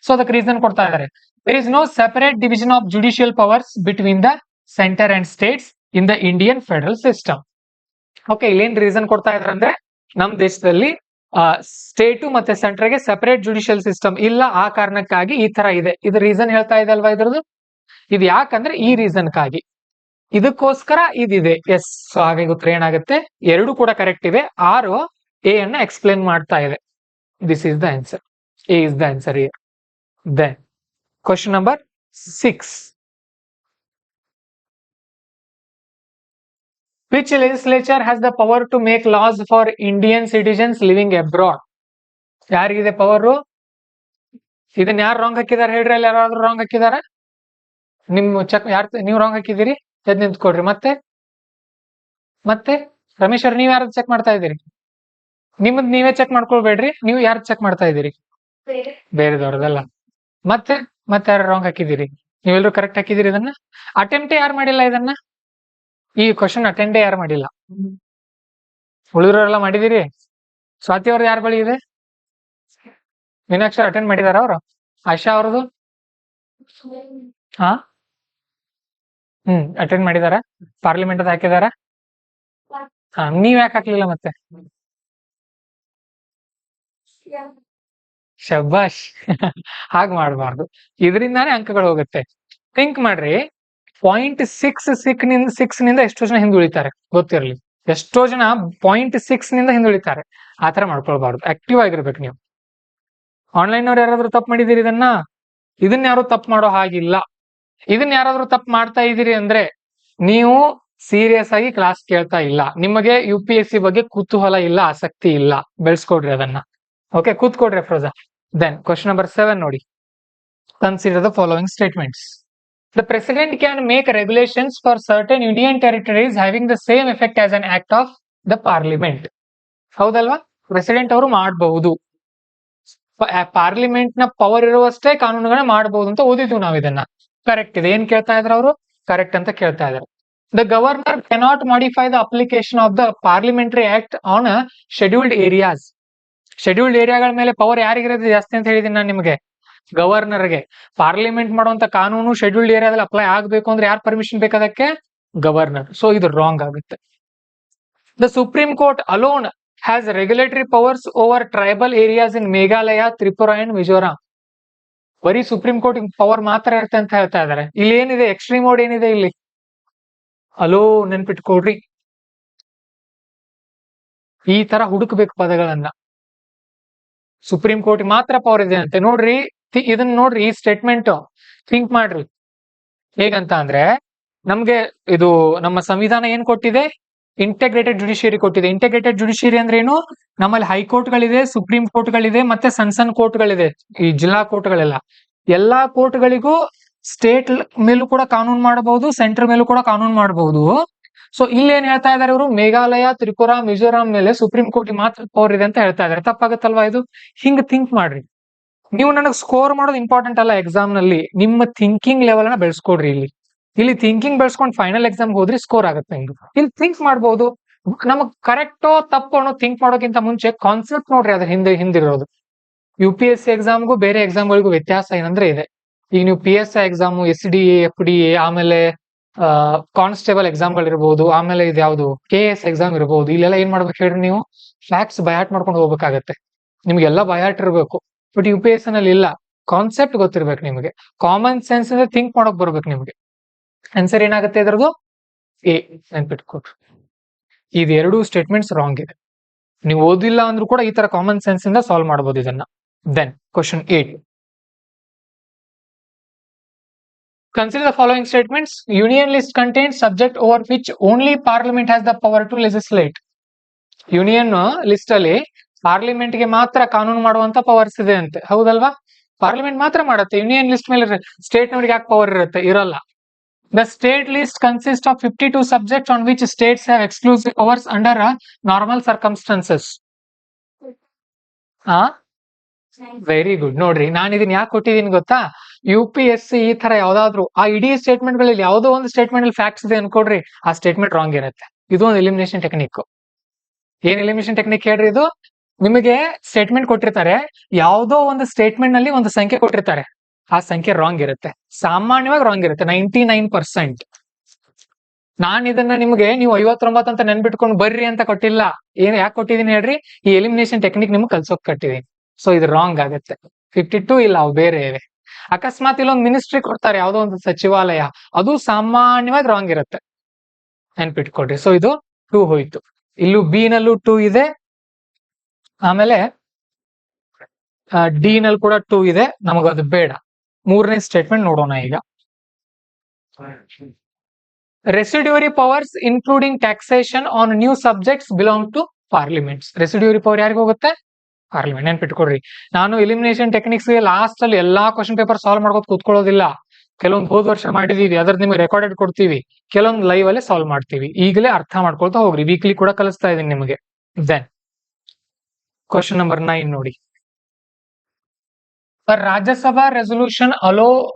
ಸೊ ಅದಕ್ಕೆ ರೀಸನ್ ಕೊಡ್ತಾ ಇದ್ದಾರೆ. There is no separate division of judicial powers between the centre and states in the Indian federal system. Okay, ಇಲ್ಲೇನ್ ರೀಸನ್ ಕೊಡ್ತಾ ಇದ್ದಾರೆ ಅಂದ್ರೆ ನಮ್ ದೇಶದಲ್ಲಿ ಸ್ಟೇಟು ಮತ್ತೆ ಸೆಂಟರ್ ಗೆ ಸೆಪರೇಟ್ ಜುಡಿಷಿಯಲ್ ಸಿಸ್ಟಮ್ ಇಲ್ಲ, ಆ ಕಾರಣಕ್ಕಾಗಿ ಈ ತರ ಇದೆ. ಇದು ರೀಸನ್ ಹೇಳ್ತಾ ಇದೆ ಅಲ್ವಾ ಇದ್ರದ್ದು? ಇದು ಯಾಕಂದ್ರೆ ಈ ರೀಸನ್ಗಾಗಿ, ಇದಕ್ಕೋಸ್ಕರ ಇದಿದೆ. ಎಸ್, ಸೊ ಹಾಗಾಗಿ ಉತ್ತರ ಏನಾಗುತ್ತೆ? ಎರಡು ಕೂಡ ಕರೆಕ್ಟ್ ಇವೆ. 6A ಅನ್ನ ಎಕ್ಸ್ಪ್ಲೇನ್ ಮಾಡ್ತಾ ಇದೆ. This is the answer. A is the answer here. Then question number 6. Which legislature has the power to make laws for Indian citizens living abroad? ಯಾರಿಗಿದೆ ಪವರು? ಇದನ್ನ ಯಾರು ರಾಂಗ್ ಹಾಕಿದಾರೆ ಹೇಳ್ರಿ? ಅಲ್ಲಿ ಯಾರಾದ್ರೂ ರಾಂಗ್ ಹಾಕಿದಾರ? ನಿಮ್ ಚೆಕ್ ನೀವು ರಾಂಗ್ ಹಾಕಿದಿರಿ, ಎದ್ ನಿಂತ್ಕೊಡ್ರಿ. ಮತ್ತೆ ರಮೇಶ್ ಅವ್ರ, ನೀವ್ ಯಾರು ಚೆಕ್ ಮಾಡ್ತಾ ಇದ್ದೀರಿ? ನಿಮ್ಮದ್ ನೀವೇ ಚೆಕ್ ಮಾಡ್ಕೊಳ್ಬೇಡ್ರಿ. ನೀವು ಯಾರು ಚೆಕ್ ಮಾಡ್ತಾ ಇದ್ದೀರಿ? ಬೇರೆದವ್ರದಲ್ಲ. ಮತ್ತೆ ಯಾರು ರಾಂಗ್ ಹಾಕಿದಿರಿ? ನೀವೆಲ್ಲರೂ ಕರೆಕ್ಟ್ ಹಾಕಿದಿರಿ. ಇದನ್ನ ಅಟೆಂಪ್ಟ್ ಯಾರು ಮಾಡಿಲ್ಲ? ಇದನ್ನ ಈ ಕ್ವಶನ್ ಅಟೆಂಡೇ ಯಾರು ಮಾಡಿಲ್ಲ? ಉಳಿದ್ರೆಲ್ಲ ಮಾಡಿದಿರಿ. ಸ್ವಾತಿ ಅವ್ರದ್ದು ಯಾರ ಬಳಿ ಇದೆ? ಮೀನಾಕ್ಷಿ ಅಟೆಂಡ್ ಮಾಡಿದಾರ ಅವರು? ಆಶಾ ಅವ್ರದ್ದು ಅಟೆಂಡ್ ಮಾಡಿದಾರ? ಪಾರ್ಲಿಮೆಂಟ್ ಅದ್ ಹಾಕಿದಾರ? ನೀವ್ ಯಾಕೆ ಹಾಕ್ಲಿಲ್ಲ ಮತ್ತೆ? ಶಬ್ಬಾಷ್. ಹಾಗೆ ಮಾಡಬಾರ್ದು, ಇದರಿಂದಾನೇ ಅಂಕಗಳು ಹೋಗುತ್ತೆ. ಥಿಂಕ್ ಮಾಡ್ರಿ, 0.6 ನಿಂದ ಎಷ್ಟೋ ಜನ ಹಿಂದುಳಿತಾರೆ ಗೊತ್ತಿರಲಿ. ಎಷ್ಟೋ ಜನ 0.6 ನಿಂದ ಹಿಂದುಳಿತಾರೆ. ಆತರ ಮಾಡ್ಕೊಳ್ಬಾರ್ದು, ಆಕ್ಟಿವ್ ಆಗಿರ್ಬೇಕು ನೀವು. ಆನ್ಲೈನ್ ಅವ್ರು ಯಾರಾದ್ರೂ ತಪ್ಪು ಮಾಡಿದಿರಿ ಇದನ್ನ ಯಾರು ತಪ್ಪು ಮಾಡೋ ಹಾಗಿಲ್ಲ. ಇದನ್ನ ಯಾರಾದ್ರೂ ತಪ್ಪು ಮಾಡ್ತಾ ಇದ್ದೀರಿ ಅಂದ್ರೆ ನೀವು ಸೀರಿಯಸ್ ಆಗಿ ಕ್ಲಾಸ್ ಕೇಳ್ತಾ ಇಲ್ಲ, ನಿಮಗೆ UPSC ಬಗ್ಗೆ ಕುತೂಹಲ ಇಲ್ಲ, ಆಸಕ್ತಿ ಇಲ್ಲ. ಬೆಳೆಸ್ಕೊಡ್ರಿ ಅದನ್ನ. ಓಕೆ, ಕೂತ್ಕೊಡ್ರಿ ಅಫ್ರೋಜಾ. ದೆನ್ ಕ್ವಶನ್ ನಂಬರ್ 7 ನೋಡಿ. Consider the following statements. The President can make regulations for certain Indian territories having the same effect as an act of the Parliament. ಹೌದಲ್ವಾ? ಪ್ರೆಸಿಡೆಂಟ್ ಅವರು ಮಾಡಬಹುದು. ಪಾರ್ಲಿಮೆಂಟ್ ನ ಪವರ್ ಇರುವಷ್ಟೇ ಕಾನೂನುಗಳನ್ನ ಮಾಡಬಹುದು ಅಂತ ಓದಿದ್ವಿ ನಾವು. ಇದನ್ನ ಕರೆಕ್ಟ್ ಇದೆ. ಏನ್ ಕೇಳ್ತಾ ಇದ್ರು ಅವರು? ಕರೆಕ್ಟ್ ಅಂತ ಕೇಳ್ತಾ ಇದ್ದಾರೆ. The governor cannot modify the application of the parliamentary act on scheduled areas. Scheduled ಏರಿಯಾಗಳ ಮೇಲೆ ಪವರ್ ಯಾರಿಗಿರೋದು ಜಾಸ್ತಿ ಅಂತ ಹೇಳಿದೀನಿ ನಾನು ನಿಮಗೆ? ಗವರ್ನರ್ಗೆ. ಪಾರ್ಲಿಮೆಂಟ್ ಮಾಡುವಂತ ಕಾನೂನು ಶೆಡ್ಯೂಲ್ಡ್ ಏರಿಯಾದಲ್ಲಿ ಅಪ್ಲೈ ಆಗ್ಬೇಕು ಅಂದ್ರೆ ಯಾರು ಪರ್ಮಿಷನ್ ಬೇಕಾದಕ್ಕೆ? ಗವರ್ನರ್. ಸೊ ಇದು ರಾಂಗ್ ಆಗುತ್ತೆ. The supreme court alone has regulatory powers over tribal areas in Meghalaya, Tripura and Mizoram. ಬರೀ ಸುಪ್ರೀಂ ಕೋರ್ಟ್ ಪವರ್ ಮಾತ್ರ ಇರುತ್ತೆ ಅಂತ ಹೇಳ್ತಾ ಇದ್ದಾರೆ. ಇಲ್ಲಿ ಏನಿದೆ? ಎಕ್ಸ್ಟ್ರೀಮ್ ಮೋಡ್ ಏನಿದೆ ಇಲ್ಲಿ? ಅಲೋ, ನೆನ್ಪಿಟ್ಕೊಡ್ರಿ. ಈ ತರ ಹುಡುಕ್ಬೇಕು ಪದಗಳನ್ನ. ಸುಪ್ರೀಂ ಕೋರ್ಟ್ ಮಾತ್ರ ಪವರ್ ಇದೆ ಅಂತೆ. ನೋಡ್ರಿ, ಇದನ್ನ ನೋಡ್ರಿ, ಈ ಸ್ಟೇಟ್ಮೆಂಟ್ ಥಿಂಕ್ ಮಾಡ್ರಿ. ಹೇಗಂತ ಅಂದ್ರೆ, ನಮ್ಗೆ ಇದು ನಮ್ಮ ಸಂವಿಧಾನ ಏನ್ ಕೊಟ್ಟಿದೆ? ಇಂಟಗ್ರೇಟೆಡ್ ಜುಡಿಷಿಯರಿ ಕೊಟ್ಟಿದೆ. ಇಂಟಗ್ರೇಟೆಡ್ ಜುಡಿಷಿಯರಿ ಅಂದ್ರೆ ಏನು? ನಮ್ಮಲ್ಲಿ ಹೈಕೋರ್ಟ್ ಗಳಿದೆ, ಸುಪ್ರೀಂ ಕೋರ್ಟ್ ಗಳಿದೆ, ಮತ್ತೆ ಸಣ್ಣ ಕೋರ್ಟ್ ಗಳಿದೆ, ಈ ಜಿಲ್ಲಾ ಕೋರ್ಟ್ಗಳೆಲ್ಲ. ಎಲ್ಲಾ ಕೋರ್ಟ್ಗಳಿಗೂ ಸ್ಟೇಟ್ ಮೇಲೂ ಕೂಡ ಕಾನೂನು ಮಾಡಬಹುದು, ಸೆಂಟರ್ ಮೇಲೂ ಕೂಡ ಕಾನೂನು ಮಾಡಬಹುದು. ಸೊ ಇಲ್ಲಿ ಏನ್ ಹೇಳ್ತಾ ಇದಾರೆ ಇವರು? ಮೇಘಾಲಯ, ತ್ರಿಪುರಾ, ಮಿಜೋರಾಂ ಮೇಲೆ ಸುಪ್ರೀಂ ಕೋರ್ಟ್ ಮಾತ್ರ ಪವರ್ ಇದೆ ಅಂತ ಹೇಳ್ತಾ ಇದಾರೆ. ತಪ್ಪಾಗತ್ತಲ್ವಾ ಇದು? ಹಿಂಗ್ ಥಿಂಕ್ ಮಾಡ್ರಿ. ನೀವು ನನಗೆ ಸ್ಕೋರ್ ಮಾಡೋದು ಇಂಪಾರ್ಟೆಂಟ್ ಅಲ್ಲ ಎಕ್ಸಾಮ್ ನಲ್ಲಿ, ನಿಮ್ಮ ಥಿಂಕಿಂಗ್ ಲೆವೆಲ್ ನ ಬೆಳೆಸ್ಕೊಡ್ರಿ. ಇಲ್ಲಿ ಥಿಂಕಿಂಗ್ ಬೆಳೆಸ್ಕೊಂಡು ಫೈನಲ್ ಎಕ್ಸಾಮ್ ಹೋದ್ರಿ ಸ್ಕೋರ್ ಆಗುತ್ತೆ ನಿಮ್ದು. ಇಲ್ಲಿ ಥಿಂಕ್ ಮಾಡ್ಬೋದು, ನಮಗ್ ಕರೆಕ್ಟೋ ತಪ್ಪು ಅನ್ನೋ ಥಿಂಕ್ ಮಾಡೋಕ್ಕಿಂತ ಮುಂಚೆ ಕಾನ್ಸೆಪ್ಟ್ ನೋಡ್ರಿ ಅದ್ರ ಹಿಂದಿರೋದು. UPSC ಎಕ್ಸಾಮ್ಗೂ ಬೇರೆ ಎಕ್ಸಾಮ್ಗಳಿಗೂ ವ್ಯತ್ಯಾಸ ಏನಂದ್ರೆ ಇದೆ. ಈಗ ನೀವು PSI ಎಕ್ಸಾಮು, SDA, FDA, ಆಮೇಲೆ ಕಾನ್ಸ್ಟೇಬಲ್ ಎಕ್ಸಾಮ್ಗಳಿರ್ಬೋದು, ಆಮೇಲೆ ಇದು ಯಾವುದು KS ಎಕ್ಸಾಮ್ ಇರ್ಬೋದು, ಇಲ್ಲೆಲ್ಲ ಏನ್ ಮಾಡ್ಬೇಕು ಹೇಳ್ರಿ, ನೀವು ಫ್ಯಾಕ್ಟ್ಸ್ ಬಯಾಟ್ ಮಾಡ್ಕೊಂಡು ಹೋಗ್ಬೇಕಾಗತ್ತೆ. ನಿಮ್ಗೆಲ್ಲ ಬಯಾಟ್ ಇರ್ಬೇಕು. ಬಟ್ UPSC ನಲ್ಲಿ ಇಲ್ಲ, ಕಾನ್ಸೆಪ್ಟ್ ಗೊತ್ತಿರ್ಬೇಕು ನಿಮಗೆ, ಕಾಮನ್ ಸೆನ್ಸ್ ಅಂದ್ರೆ ಥಿಂಕ್ ಮಾಡೋಕ್ ಬರ್ಬೇಕು ನಿಮ್ಗೆ. ಆನ್ಸರ್ ಏನಾಗುತ್ತೆ ಇದ್ರದ್ದು? ಎ. ನೆನ್ಪಿಟ್ಕೊಟ್ರು. ಇದೆರಡು ಸ್ಟೇಟ್ಮೆಂಟ್ಸ್ ರಾಂಗ್ ಇದೆ. ನೀವು ಓದಿಲ್ಲ ಅಂದ್ರೂ ಕೂಡ ಈ ತರ ಕಾಮನ್ ಸೆನ್ಸ್ ಇಂದ ಸಾಲ್ವ್ ಮಾಡಬಹುದು ಇದನ್ನ. Then question 8. Consider the following statements. Union list contains subject over which only Parliament has the power to legislate. Union list ಅಲ್ಲಿ ಪಾರ್ಲಿಮೆಂಟ್ ಗೆ ಮಾತ್ರ ಕಾನೂನು ಮಾಡುವಂತ ಪವರ್ಸ್ ಇದೆ ಅಂತೆ, ಹೌದಲ್ವಾ? ಪಾರ್ಲಿಮೆಂಟ್ ಮಾತ್ರ ಮಾಡುತ್ತೆ. ಯೂನಿಯನ್ ಲಿಸ್ಟ್ ಮೇಲೆ ಸ್ಟೇಟ್ ನವರಿಗೆ ಯಾಕೆ ಪವರ್ ಇರುತ್ತೆ? ಇರಲ್ಲ. The state list consists of 52 subjects on which states have exclusive powers under normal circumstances. Very good. ನೋಡ್ರಿ, ನಾನು ಇದನ್ನ ಯಾಕೆ ಕೊಟ್ಟಿದ್ದೀನಿ ಗೊತ್ತಾ? UPSC ಈ ತರ ಯಾವ್ದಾದ್ರು ಆ ಇಡೀ ಸ್ಟೇಟ್ಮೆಂಟ್ ಗಳಲ್ಲಿ ಯಾವ್ದೋ ಒಂದು ಸ್ಟೇಟ್ಮೆಂಟ್ ಅಲ್ಲಿ ಫ್ಯಾಕ್ಟ್ಸ್ ಇದೆ ಅನ್ಕೊಡ್ರಿ, ಆ ಸ್ಟೇಟ್ಮೆಂಟ್ ರಾಂಗ್ ಇರುತ್ತೆ. ಇದು ಒಂದು ಎಲಿಮಿನೇಷನ್ ಟೆಕ್ನಿಕ್. ಏನ್ ಎಲಿಮಿನೇಷನ್ ಟೆಕ್ನಿಕ್ ಹೇಳ್ರಿ ಇದು? ನಿಮಗೆ ಸ್ಟೇಟ್ಮೆಂಟ್ ಕೊಟ್ಟಿರ್ತಾರೆ, ಯಾವ್ದೋ ಒಂದು ಸ್ಟೇಟ್ಮೆಂಟ್ ನಲ್ಲಿ ಒಂದು ಸಂಖ್ಯೆ ಕೊಟ್ಟಿರ್ತಾರೆ, ಆ ಸಂಖ್ಯೆ ರಾಂಗ್ ಇರುತ್ತೆ. ಸಾಮಾನ್ಯವಾಗಿ ರಾಂಗ್ ಇರುತ್ತೆ 99%. ನಾನ್ ಇದನ್ನ ನಿಮ್ಗೆ ನೀವು 59 ಅಂತ ನೆನ್ಬಿಟ್ಕೊಂಡು ಬರ್ರಿ ಅಂತ ಕೊಟ್ಟಿಲ್ಲ. ಯಾಕೆ ಕೊಟ್ಟಿದೀನಿ ಹೇಳ್ರಿ? ಈ ಎಲಿಮಿನೇಷನ್ ಟೆಕ್ನಿಕ್ ನಿಮ್ಗೆ ಕಲ್ಸೋಕ್ ಕಟ್ಟಿದೀನಿ. ಸೊ ಇದು ರಾಂಗ್ ಆಗುತ್ತೆ. 52 ಇಲ್ಲ, ಅವು ಬೇರೆ ಇವೆ. ಅಕಸ್ಮಾತ್ ಇಲ್ಲೊಂದು ಮಿನಿಸ್ಟ್ರಿ ಕೊಡ್ತಾರೆ, ಯಾವ್ದೋ ಒಂದು ಸಚಿವಾಲಯ, ಅದು ಸಾಮಾನ್ಯವಾಗಿ ರಾಂಗ್ ಇರುತ್ತೆ, ನೆನ್ಪಿಟ್ಕೊಡ್ರಿ. ಸೊ ಇದು 2 ಹೋಯ್ತು. ಇಲ್ಲೂ ಬಿ ನಲ್ಲೂ 2 ಇದೆ, ಆಮೇಲೆ ಡಿ ನಲ್ಲಿ ಕೂಡ 2 ಇದೆ. ನಮಗದು ಬೇಡ. ಮೂರನೇ ಸ್ಟೇಟ್ಮೆಂಟ್ ನೋಡೋಣ ಈಗ. Residuary powers including taxation on new subjects belong to parliaments. Residuary power ಯಾರಿಗೆ ಹೋಗುತ್ತೆ? ಪಾರ್ಲಿಮೆಂಟ್. ನೆನ್ಪಿಟ್ಕೊಡ್ರಿ, ನಾನು ಎಲಿಮಿನೇಷನ್ ಟೆಕ್ನಿಕ್ಸ್ ಗೆ ಲಾಸ್ಟ್ ಅಲ್ಲಿ ಎಲ್ಲಾ ಕ್ವಶನ್ ಪೇಪರ್ ಸಾಲ್ವ್ ಮಾಡ್ಕೋತ ಕೂತ್ಕೊಳ್ಳೋದಿಲ್ಲ. ಕೆಲವೊಂದು ಹೋದ ವರ್ಷ ಮಾಡಿದೀವಿ, ಅದ್ರ ನಿಮ್ಗೆ ರೆಕಾರ್ಡೆಡ್ ಕೊಡ್ತೀವಿ, ಕೆಲವೊಂದು ಲೈವ್ ಅಲ್ಲೇ ಸಾಲ್ವ್ ಮಾಡ್ತೀವಿ. ಈಗಲೇ ಅರ್ಥ ಮಾಡ್ಕೊಳ್ತಾ ಹೋಗ್ರಿ, ವೀಕ್ಲಿ ಕೂಡ ಕಲಿಸ್ತಾ ಇದೀನಿ ನಿಮಗೆ. ದೆನ್ ಕ್ವಶನ್ ನಂಬರ್ 9 ನೋಡಿ. A Rajya Sabha resolution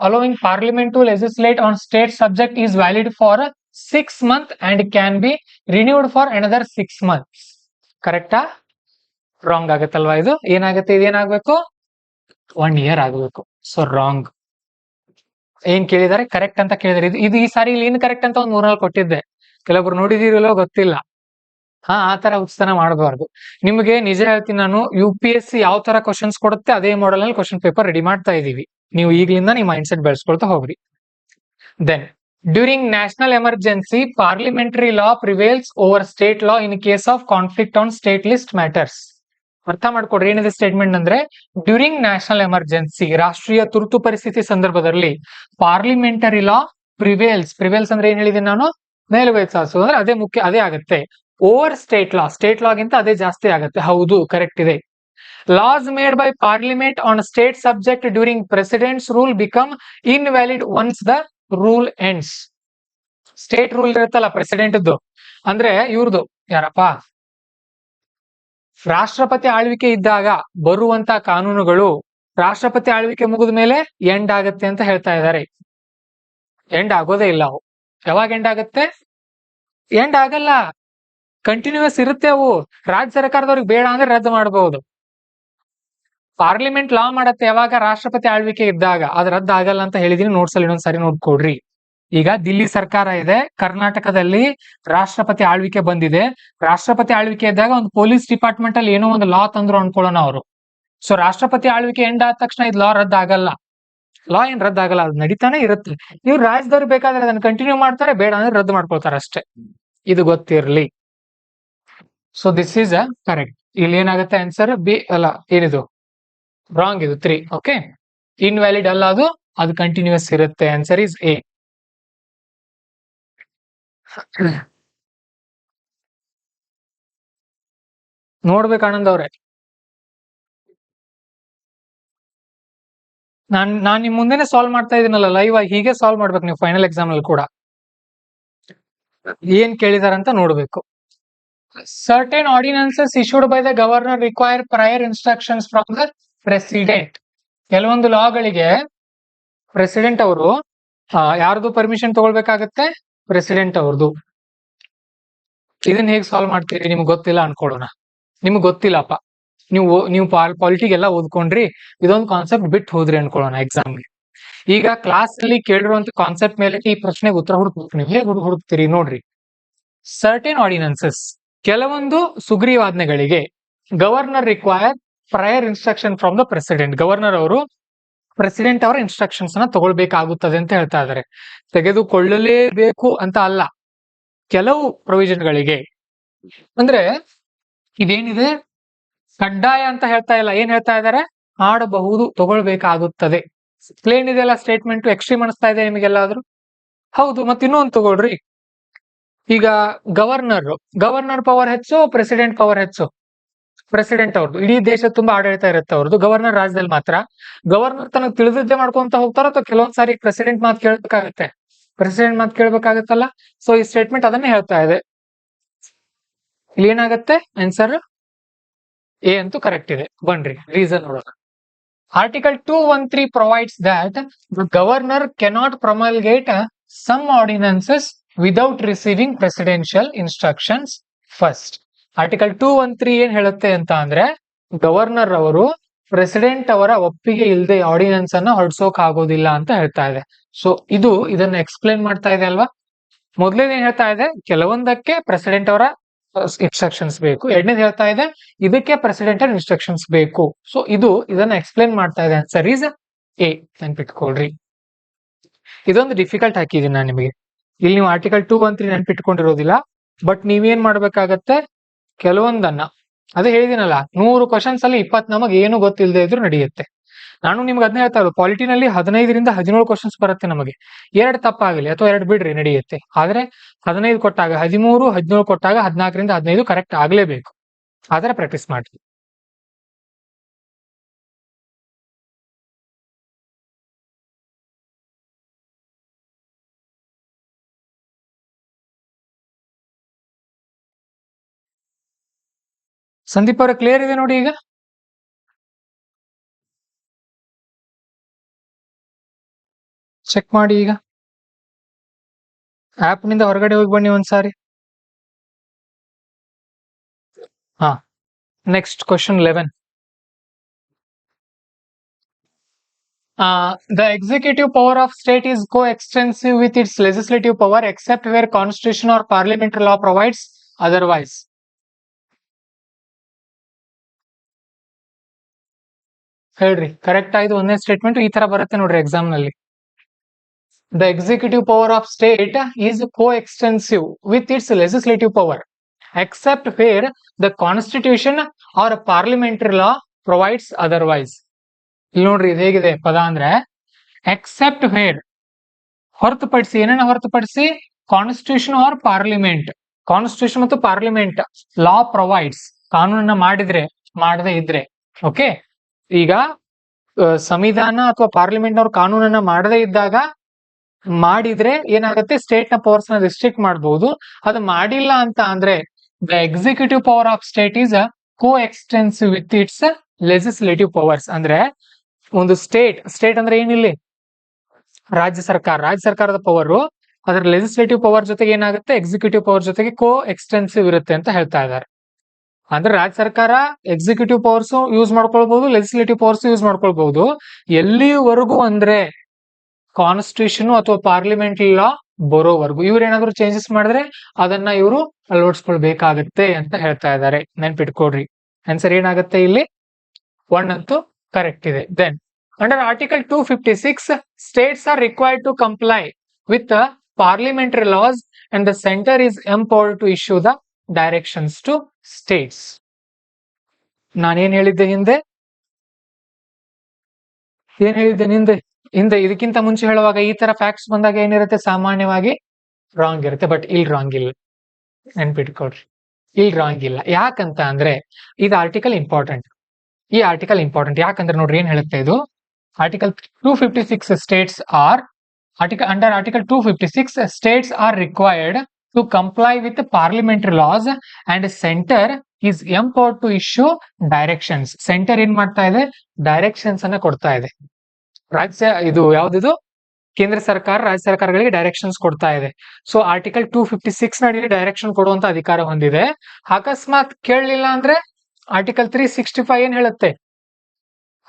allowing Parliament to legislate on state subject is valid for 6 months and can be renewed for another 6 months. ಕರೆಕ್ಟಾ? ರಾಂಗ್ ಆಗತ್ತಲ್ವಾ ಇದು? ಏನಾಗುತ್ತೆ? ಇದೇನಾಗಬೇಕು? 1 year ಆಗಬೇಕು. So wrong. ಏನ್ ಕೇಳಿದಾರೆ? ಕರೆಕ್ಟ್ ಅಂತ ಕೇಳಿದಾರೆ. ಇದು ಈ ಸಾರಿ ಇಲ್ಲಿ ಏನ್ ಕರೆಕ್ಟ್ ಅಂತ ಒಂದು 3-4 ಕೊಟ್ಟಿದ್ದೆ, ಕೆಲವೊಬ್ರು ನೋಡಿದಿರಲ್ಲೋ ಗೊತ್ತಿಲ್ಲ. ಆ ತರ ಉತ್ಸಾಹ ಮಾಡಬಾರ್ದು. ನಿಮಗೆ ನಿಜ ಹೇಳ್ತೀನಿ, ನಾನು UPSC ಯಾವ ತರ ಕ್ವಶನ್ಸ್ ಕೊಡುತ್ತೆ ಅದೇ ಮಾಡೆಲ್ ನಲ್ಲಿ ಕ್ವಶನ್ ಪೇಪರ್ ರೆಡಿ ಮಾಡ್ತಾ ಇದೀವಿ. ನೀವು ಈಗಲಿಂದ ನಿಮ್ಮ ಮೈಂಡ್ ಸೆಟ್ ಬೆಳೆಸ್ಕೊಳ್ತಾ ಹೋಗ್ರಿ. Then during national emergency parliamentary law prevails over state law in case of conflict on state list matters. ಅರ್ಥ ಮಾಡ್ಕೊಡ್ರಿ, ಏನಿದೆ ಸ್ಟೇಟ್ಮೆಂಟ್ ಅಂದ್ರೆ, ಡ್ಯೂರಿಂಗ್ ನ್ಯಾಷನಲ್ ಎಮರ್ಜೆನ್ಸಿ, ರಾಷ್ಟ್ರೀಯ ತುರ್ತು ಪರಿಸ್ಥಿತಿ ಸಂದರ್ಭದಲ್ಲಿ ಪಾರ್ಲಿಮೆಂಟರಿ ಲಾ ಪ್ರಿವೇಲ್ಸ್. ಪ್ರಿವೇಲ್ಸ್ ಅಂದ್ರೆ ಏನ್ ಹೇಳಿದೀನಿ ನಾನು? ಮೇಲುಗೈ ಸಾಧಿಸೋದು ಅಂದ್ರೆ ಅದೇ ಮುಖ್ಯ, ಅದೇ ಆಗುತ್ತೆ. ಓವರ್ ಸ್ಟೇಟ್ ಲಾ, ಸ್ಟೇಟ್ ಲಾ ಗಿಂತ ಅದೇ ಜಾಸ್ತಿ ಆಗುತ್ತೆ. ಹೌದು, ಕರೆಕ್ಟ್ ಇದೆ. Loss made by parliament on state subject during presidents rule become invalid once the rule ends. State rule ಇರುತ್ತಲ್ಲ ಪ್ರೆಸಿಡೆಂಟ್, ಅಂದ್ರೆ ಇವ್ರದ್ದು ಯಾರಪ್ಪ, ರಾಷ್ಟ್ರಪತಿ ಆಳ್ವಿಕೆ ಇದ್ದಾಗ ಬರುವಂತ ಕಾನೂನುಗಳು ರಾಷ್ಟ್ರಪತಿ ಆಳ್ವಿಕೆ ಮುಗಿದ ಮೇಲೆ ಎಂಡ್ ಆಗುತ್ತೆ ಅಂತ ಹೇಳ್ತಾ ಇದ್ದಾರೆ. ಎಂಡ್ ಆಗೋದೇ ಇಲ್ಲ ಅವು. ಯಾವಾಗ ಎಂಡ್ ಆಗುತ್ತೆ? ಎಂಡ್ ಆಗಲ್ಲ, ಕಂಟಿನ್ಯೂಸ್ ಇರುತ್ತೆ ಅವು. ರಾಜ್ಯ ಸರ್ಕಾರದವ್ರಿಗೆ ಬೇಡ ಅಂದ್ರೆ ರದ್ದು ಮಾಡಬಹುದು. ಪಾರ್ಲಿಮೆಂಟ್ ಲಾ ಮಾಡತ್ತೆ ಯಾವಾಗ? ರಾಷ್ಟ್ರಪತಿ ಆಳ್ವಿಕೆ ಇದ್ದಾಗ. ಅದು ರದ್ದು ಆಗಲ್ಲ ಅಂತ ಹೇಳಿದೀನಿ, ನೋಟ್ಸಲ್ಲಿ ಇನ್ನೊಂದ್ಸರಿ ನೋಡ್ಕೊಡ್ರಿ. ಈಗ ದಿಲ್ಲಿ ಸರ್ಕಾರ ಇದೆ, ಕರ್ನಾಟಕದಲ್ಲಿ ರಾಷ್ಟ್ರಪತಿ ಆಳ್ವಿಕೆ ಬಂದಿದೆ. ರಾಷ್ಟ್ರಪತಿ ಆಳ್ವಿಕೆ ಇದ್ದಾಗ ಒಂದು ಪೊಲೀಸ್ ಡಿಪಾರ್ಟ್ಮೆಂಟ್ ಅಲ್ಲಿ ಏನೋ ಒಂದು ಲಾ ತಂದ್ರು ಅನ್ಕೊಳ್ಳೋಣ ಅವರು. ಸೊ ರಾಷ್ಟ್ರಪತಿ ಆಳ್ವಿಕೆ ಎಂಡ್ ಆದ ತಕ್ಷಣ ಇದು ಲಾ ರದ್ದು ಆಗಲ್ಲ. ಲಾ ಏನ್ ರದ್ದು ಆಗಲ್ಲ, ಅದು ನಡೀತಾನೆ ಇರುತ್ತೆ. ಇವ್ರು ರಾಜ್ಯದವ್ರು ಬೇಕಾದ್ರೆ ಅದನ್ನ ಕಂಟಿನ್ಯೂ ಮಾಡ್ತಾರೆ, ಬೇಡ ಅಂದ್ರೆ ರದ್ದು ಮಾಡ್ಕೊಳ್ತಾರೆ ಅಷ್ಟೇ. ಇದು ಗೊತ್ತಿರ್ಲಿ. So this is a correct. ಇಲ್ಲಿ ಏನಾಗುತ್ತೆ ಆನ್ಸರ್? ಬಿ ಅಲ್ಲ, ಏನಿದು ರಾಂಗ್, ಇದು 3. ಓಕೆ, ಇನ್ವ್ಯಾಲಿಡ್ ಅಲ್ಲ ಅದು, ಅದು ಕಂಟಿನ್ಯೂಸ್ ಇರುತ್ತೆ. Answer is A. ನೋಡ್ಬೇಕು ಆನಂದ್ ಅವ್ರೆ, ನಾನ್ ನಿಮ್ ಮುಂದೆನೆ ಸಾಲ್ವ್ ಮಾಡ್ತಾ ಇದೀನಲ್ಲ ಲೈವ್ ಆಗಿ, ಹೀಗೆ ಸಾಲ್ವ್ ಮಾಡ್ಬೇಕು ನೀವು ಫೈನಲ್ ಎಕ್ಸಾಮ್ ಅಲ್ಲಿ ಕೂಡ. ಏನ್ ಕೇಳಿದಾರಂತ ನೋಡ್ಬೇಕು. Certain ordinances issued by the governor require prior instructions from the president. ಕೆಲವೊಂದು ಲಾಗಳಿಗೆ ಪ್ರೆಸಿಡೆಂಟ್ ಅವರು ಯಾರ್ದು ಪರ್ಮಿಷನ್ ತಗೊಳ್ಬೇಕಾಗತ್ತೆ? ಪ್ರೆಸಿಡೆಂಟ್ ಅವ್ರದ್ದು. ಇದನ್ನ ಹೇಗೆ ಸಾಲ್ವ್ ಮಾಡ್ತೀರಿ? ನಿಮ್ಗೆ ಗೊತ್ತಿಲ್ಲ ಅನ್ಕೊಳ್ಳೋಣ. ನಿಮ್ಗೆ ಗೊತ್ತಿಲ್ಲಪ್ಪ, ನೀವು ಪಾಲಿಟಿಗೆಲ್ಲ ಓದ್ಕೊಂಡ್ರಿ, ಇದೊಂದು ಕಾನ್ಸೆಪ್ಟ್ ಬಿಟ್ಟು ಹೋದ್ರಿ ಅನ್ಕೊಳ್ಳೋಣ ಎಕ್ಸಾಮ್ಗೆ. ಈಗ ಕ್ಲಾಸ್ ಅಲ್ಲಿ ಕೇಳಿರುವಂತ ಕಾನ್ಸೆಪ್ಟ್ ಮೇಲೆ ಈ ಪ್ರಶ್ನೆಗೆ ಉತ್ತರ ಹುಡುಕ್ಬೇಕು. ನೀವು ಹೇಗೆ ಹುಡುಕ್ತೀರಿ ನೋಡ್ರಿ. ಸರ್ಟೇನ್ ಆರ್ಡಿನೆನ್ಸಸ್, ಕೆಲವೊಂದು ಸುಗ್ರೀವಾಜ್ಞೆಗಳಿಗೆ governor require prior instruction from the president. Governor ಅವರು ಪ್ರೆಸಿಡೆಂಟ್ ಅವರ ಇನ್ಸ್ಟ್ರಕ್ಷನ್ಸ್ ನ ತಗೊಳ್ಬೇಕಾಗುತ್ತದೆ ಅಂತ ಹೇಳ್ತಾ ಇದ್ದಾರೆ. ತೆಗೆದುಕೊಳ್ಳಲೇಬೇಕು ಅಂತ ಅಲ್ಲ, ಕೆಲವು ಪ್ರೊವಿಷನ್ಗಳಿಗೆ. ಅಂದ್ರೆ ಇದೇನಿದೆ ಕಡ್ಡಾಯ ಅಂತ ಹೇಳ್ತಾ ಇಲ್ಲ, ಏನ್ ಹೇಳ್ತಾ ಇದ್ದಾರೆ? ಮಾಡಬಹುದು, ತಗೊಳ್ಬೇಕಾಗುತ್ತದೆ. ಪ್ಲೇನ್ ಇದೆಲ್ಲ ಸ್ಟೇಟ್ಮೆಂಟ್. ಎಕ್ಸ್ಟ್ರೀಮ್ ಅನಿಸ್ತಾ ಇದೆ ನಿಮಗೆಲ್ಲಾದ್ರೂ? ಹೌದು. ಮತ್ತೆ ಇನ್ನೊಂದು ತಗೊಳ್ರಿ. ಈಗ ಗವರ್ನರ್ ಪವರ್ ಹೆಚ್ಚು, ಪ್ರೆಸಿಡೆಂಟ್ ಪವರ್ ಹೆಚ್ಚು? ಪ್ರೆಸಿಡೆಂಟ್ ಅವ್ರದ್ದು. ಇಡೀ ದೇಶ ತುಂಬಾ ಆಡಳಿತ ಇರುತ್ತೆ ಅವ್ರದ್ದು. ಗವರ್ನರ್ ರಾಜ್ಯದಲ್ಲಿ ಮಾತ್ರ. ಗವರ್ನರ್ ತನಗೆ ತಿಳಿದಿದ್ದೇ ಮಾಡ್ಕೊಂತ ಹೋಗ್ತಾರ, ಅಥವಾ ಕೆಲವೊಂದ್ ಸಾರಿ ಪ್ರೆಸಿಡೆಂಟ್ ಮಾತು ಕೇಳ್ಬೇಕಾಗತ್ತೆ? ಪ್ರೆಸಿಡೆಂಟ್ ಮಾತು ಕೇಳ್ಬೇಕಾಗತ್ತಲ್ಲ. ಸೊ ಈ ಸ್ಟೇಟ್ಮೆಂಟ್ ಅದನ್ನೇ ಹೇಳ್ತಾ ಇದೆ. ಇಲ್ಲಿ ಏನಾಗತ್ತೆ ಆನ್ಸರ್? ಎ ಅಂತೂ ಕರೆಕ್ಟ್ ಇದೆ. ಬನ್ರಿ ರೀಸನ್ ನೋಡೋಣ. Article 213 provides that the governor cannot promulgate some ordinances without receiving presidential instructions first. Article 213 ಏನ್ ಹೇಳುತ್ತೆ ಅಂತ ಅಂದ್ರೆ, ಗವರ್ನರ್ ಅವರು ಪ್ರೆಸಿಡೆಂಟ್ ಅವರ ಒಪ್ಪಿಗೆ ಇಲ್ಲದೆ ಆರ್ಡಿನೆನ್ಸ್ ಅನ್ನ ಹೊರಡಿಸೋಕ್ ಆಗೋದಿಲ್ಲ ಅಂತ ಹೇಳ್ತಾ ಇದೆ. ಸೊ ಇದನ್ನ ಎಕ್ಸ್ಪ್ಲೇನ್ ಮಾಡ್ತಾ ಇದೆ ಅಲ್ವಾ. ಮೊದಲೇದು ಏನ್ ಹೇಳ್ತಾ ಇದೆ? ಕೆಲವೊಂದಕ್ಕೆ ಪ್ರೆಸಿಡೆಂಟ್ ಅವರ ಇನ್ಸ್ಟ್ರಕ್ಷನ್ಸ್ ಬೇಕು. ಎರಡನೇದು ಹೇಳ್ತಾ ಇದೆ ಇದಕ್ಕೆ ಪ್ರೆಸಿಡೆಂಟ್ ಇನ್ಸ್ಟ್ರಕ್ಷನ್ಸ್ ಬೇಕು. ಸೊ ಇದನ್ನ ಎಕ್ಸ್ಪ್ಲೇನ್ ಮಾಡ್ತಾ ಇದೆ. Answer is A. ನೆನ್ಪಿಟ್ಕೊಳ್ರಿ. ಇದೊಂದು ಡಿಫಿಕಲ್ಟ್ ಹಾಕಿದೀನಿ ನಾನು ನಿಮಗೆ. ಇಲ್ಲಿ ನೀವು ಆರ್ಟಿಕಲ್ 213 ನೆನ್ಪಿಟ್ಕೊಂಡಿರೋದಿಲ್ಲ, ಬಟ್ ನೀವೇನ್ ಮಾಡ್ಬೇಕಾಗತ್ತೆ, ಕೆಲವೊಂದನ್ನ ಅದೇ ಹೇಳಿದಿನಲ್ಲ, 100 ಕ್ವಶನ್ಸ್ ಅಲ್ಲಿ 20 ನಮಗೆ ಏನು ಗೊತ್ತಿಲ್ಲದೆ ಇದ್ರು ನಡೆಯುತ್ತೆ. ನಾನು ನಿಮ್ಗೆ ಅದನ್ನ ಹೇಳ್ತಾ ಇರೋದು, ಪಾಲಿಟಿನಲ್ಲಿ 15ರಿಂದ 17 ಕ್ವಶನ್ಸ್ ಬರುತ್ತೆ ನಮಗೆ. 2 ತಪ್ಪಾಗಲಿ ಅಥವಾ 2 ಬಿಡ್ರಿ ನಡೆಯುತ್ತೆ. ಆದ್ರೆ 15 ಕೊಟ್ಟಾಗ 13, 17 ಕೊಟ್ಟಾಗ 14ರಿಂದ 15 ಕರೆಕ್ಟ್ ಆಗ್ಲೇಬೇಕು. ಆದ್ರೆ ಪ್ರಾಕ್ಟೀಸ್ ಮಾಡಿ. ಸಂದೀಪ್ ಅವರ ಕ್ಲಿಯರ್ ಇದೆ ನೋಡಿ. ಈಗ ಚೆಕ್ ಮಾಡಿ. ಈಗ ಆಪ್ ನಿಂದ ಹೊರಗಡೆ ಹೋಗಿ ಬನ್ನಿ ಒಂದ್ಸಾರಿ. ಹಾ, next question 11. The executive power of state is co-extensive with its legislative power except where constitution or parliamentary law provides otherwise. ಹೇಳ್ರಿ, ಕರೆಕ್ಟ್ ಆಯ್ತು. ಒಂದೇ ಸ್ಟೇಟ್ಮೆಂಟ್ ಈ ತರ ಬರುತ್ತೆ ನೋಡ್ರಿ ಎಕ್ಸಾಮ್ ನಲ್ಲಿ. The executive power of state is co-extensive with its legislative power except where the constitution or parliamentary law provides otherwise. ಇಲ್ಲಿ ನೋಡ್ರಿ, ಇದು ಹೇಗಿದೆ ಪದ ಅಂದ್ರೆ, ಎಕ್ಸೆಪ್ಟ್ ವೇರ್, ಹೊರತುಪಡಿಸಿ. ಏನನ್ನ ಹೊರತುಪಡಿಸಿ? Constitution or parliament. ಕಾನ್ಸ್ಟಿಟ್ಯೂಷನ್ ಮತ್ತು ಪಾರ್ಲಿಮೆಂಟ್ ಲಾ ಪ್ರೊವೈಡ್ಸ್, ಕಾನೂನನ್ನ ಮಾಡಿದ್ರೆ, ಮಾಡದೇ ಇದ್ರೆ. ಓಕೆ, ಈಗ ಸಂವಿಧಾನ ಅಥವಾ ಪಾರ್ಲಿಮೆಂಟ್ ಅವ್ರ ಕಾನೂನನ್ನ ಮಾಡದೇ ಇದ್ದಾಗ ಮಾಡಿದ್ರೆ ಏನಾಗುತ್ತೆ, ಸ್ಟೇಟ್ ನ ಪವರ್ಸ್ ನ ರಿಸ್ಟ್ರಿಕ್ಟ್ ಮಾಡಬಹುದು. ಅದು ಮಾಡಿಲ್ಲ ಅಂತ ಅಂದ್ರೆ the executive power of state is co-extensive with its legislative powers. ಅಂದ್ರೆ ಒಂದು ಸ್ಟೇಟ್ ಅಂದ್ರೆ ಏನಿಲ್ಲಿ ರಾಜ್ಯ ಸರ್ಕಾರದ ಪವರ್, ಅದರ ಲೆಜಿಸ್ಲೇಟಿವ್ ಪವರ್ ಜೊತೆಗೆ ಏನಾಗುತ್ತೆ, ಎಕ್ಸಿಕ್ಯೂಟಿವ್ ಪವರ್ ಜೊತೆಗೆ co-extensive ಇರುತ್ತೆ ಅಂತ ಹೇಳ್ತಾ ಇದ್ದಾರೆ. ಅಂದ್ರೆ ರಾಜ್ಯ ಸರ್ಕಾರ ಎಕ್ಸಿಕ್ಯೂಟಿವ್ ಪವರ್ಸ್ ಯೂಸ್ ಮಾಡ್ಕೊಳ್ಬಹುದು, ಲೆಜಿಸ್ಲೇಟಿವ್ ಪವರ್ಸ್ ಯೂಸ್ ಮಾಡ್ಕೊಳ್ಬಹುದು. ಎಲ್ಲಿವರೆಗೂ ಅಂದ್ರೆ ಕಾನ್ಸ್ಟಿಟ್ಯೂಷನ್ ಅಥವಾ ಪಾರ್ಲಿಮೆಂಟ್ ಲಾ ಬರೋವರೆಗೂ. ಇವ್ರು ಏನಾದ್ರು ಚೇಂಜಸ್ ಮಾಡಿದ್ರೆ ಅದನ್ನ ಇವರು ಅಳವಡಿಸ್ಕೊಳ್ಬೇಕಾಗತ್ತೆ ಅಂತ ಹೇಳ್ತಾ ಇದ್ದಾರೆ. ನೆನ್ಪಿಟ್ಕೊಡ್ರಿ. ಆನ್ಸರ್ ಏನಾಗುತ್ತೆ ಇಲ್ಲಿ? 1 ಅಂತೂ ಕರೆಕ್ಟ್ ಇದೆ. Then under article 256 states are required to comply with the parliamentary laws and the center is empowered to issue the directions to states. ನಾನೇನ್ ಹೇಳಿದ್ದೆ ಹಿಂದೆ? ಹಿಂದೆ ಇದಕ್ಕಿಂತ ಮುಂಚೆ ಹೇಳುವಾಗ ಈ ತರ ಫ್ಯಾಕ್ಟ್ಸ್ ಬಂದಾಗ ಏನಿರುತ್ತೆ, ಸಾಮಾನ್ಯವಾಗಿ ರಾಂಗ್ ಇರುತ್ತೆ. ಬಟ್ ಇಲ್ಲಿ ರಾಂಗ್ ಇಲ್ಲ, ನೆನ್ಪಿಟ್ಕೊಡ್ರಿ. ಇಲ್ಲಿ ರಾಂಗ್ ಇಲ್ಲ. ಯಾಕಂತ ಅಂದ್ರೆ ಇದು ಆರ್ಟಿಕಲ್ ಇಂಪಾರ್ಟೆಂಟ್. ಈ ಆರ್ಟಿಕಲ್ ಇಂಪಾರ್ಟೆಂಟ್ ಯಾಕಂದ್ರೆ ನೋಡ್ರಿ ಏನ್ ಹೇಳುತ್ತೆ ಇದು. Article 256 states are under article 256 states are required to comply with the parliamentary laws and center is empowered to issue directions. Centre ಏನ್ ಮಾಡ್ತಾ ಇದೆ, ಡೈರೆಕ್ಷನ್ಸ್ ಅನ್ನ ಕೊಡ್ತಾ ಇದೆ. ಇದು ಯಾವ್ದಿದು, ಕೇಂದ್ರ ಸರ್ಕಾರ ರಾಜ್ಯ ಸರ್ಕಾರಗಳಿಗೆ ಡೈರೆಕ್ಷನ್ಸ್ ಕೊಡ್ತಾ ಇದೆ. ಸೊ ಆರ್ಟಿಕಲ್ 256 ನಡಿಯಲ್ಲಿ ಡೈರೆಕ್ಷನ್ ಕೊಡುವಂತ ಅಧಿಕಾರ ಹೊಂದಿದೆ. ಅಕಸ್ಮಾತ್ ಕೇಳಲಿಲ್ಲ ಅಂದ್ರೆ ಆರ್ಟಿಕಲ್ 365 ಏನ್ ಹೇಳುತ್ತೆ,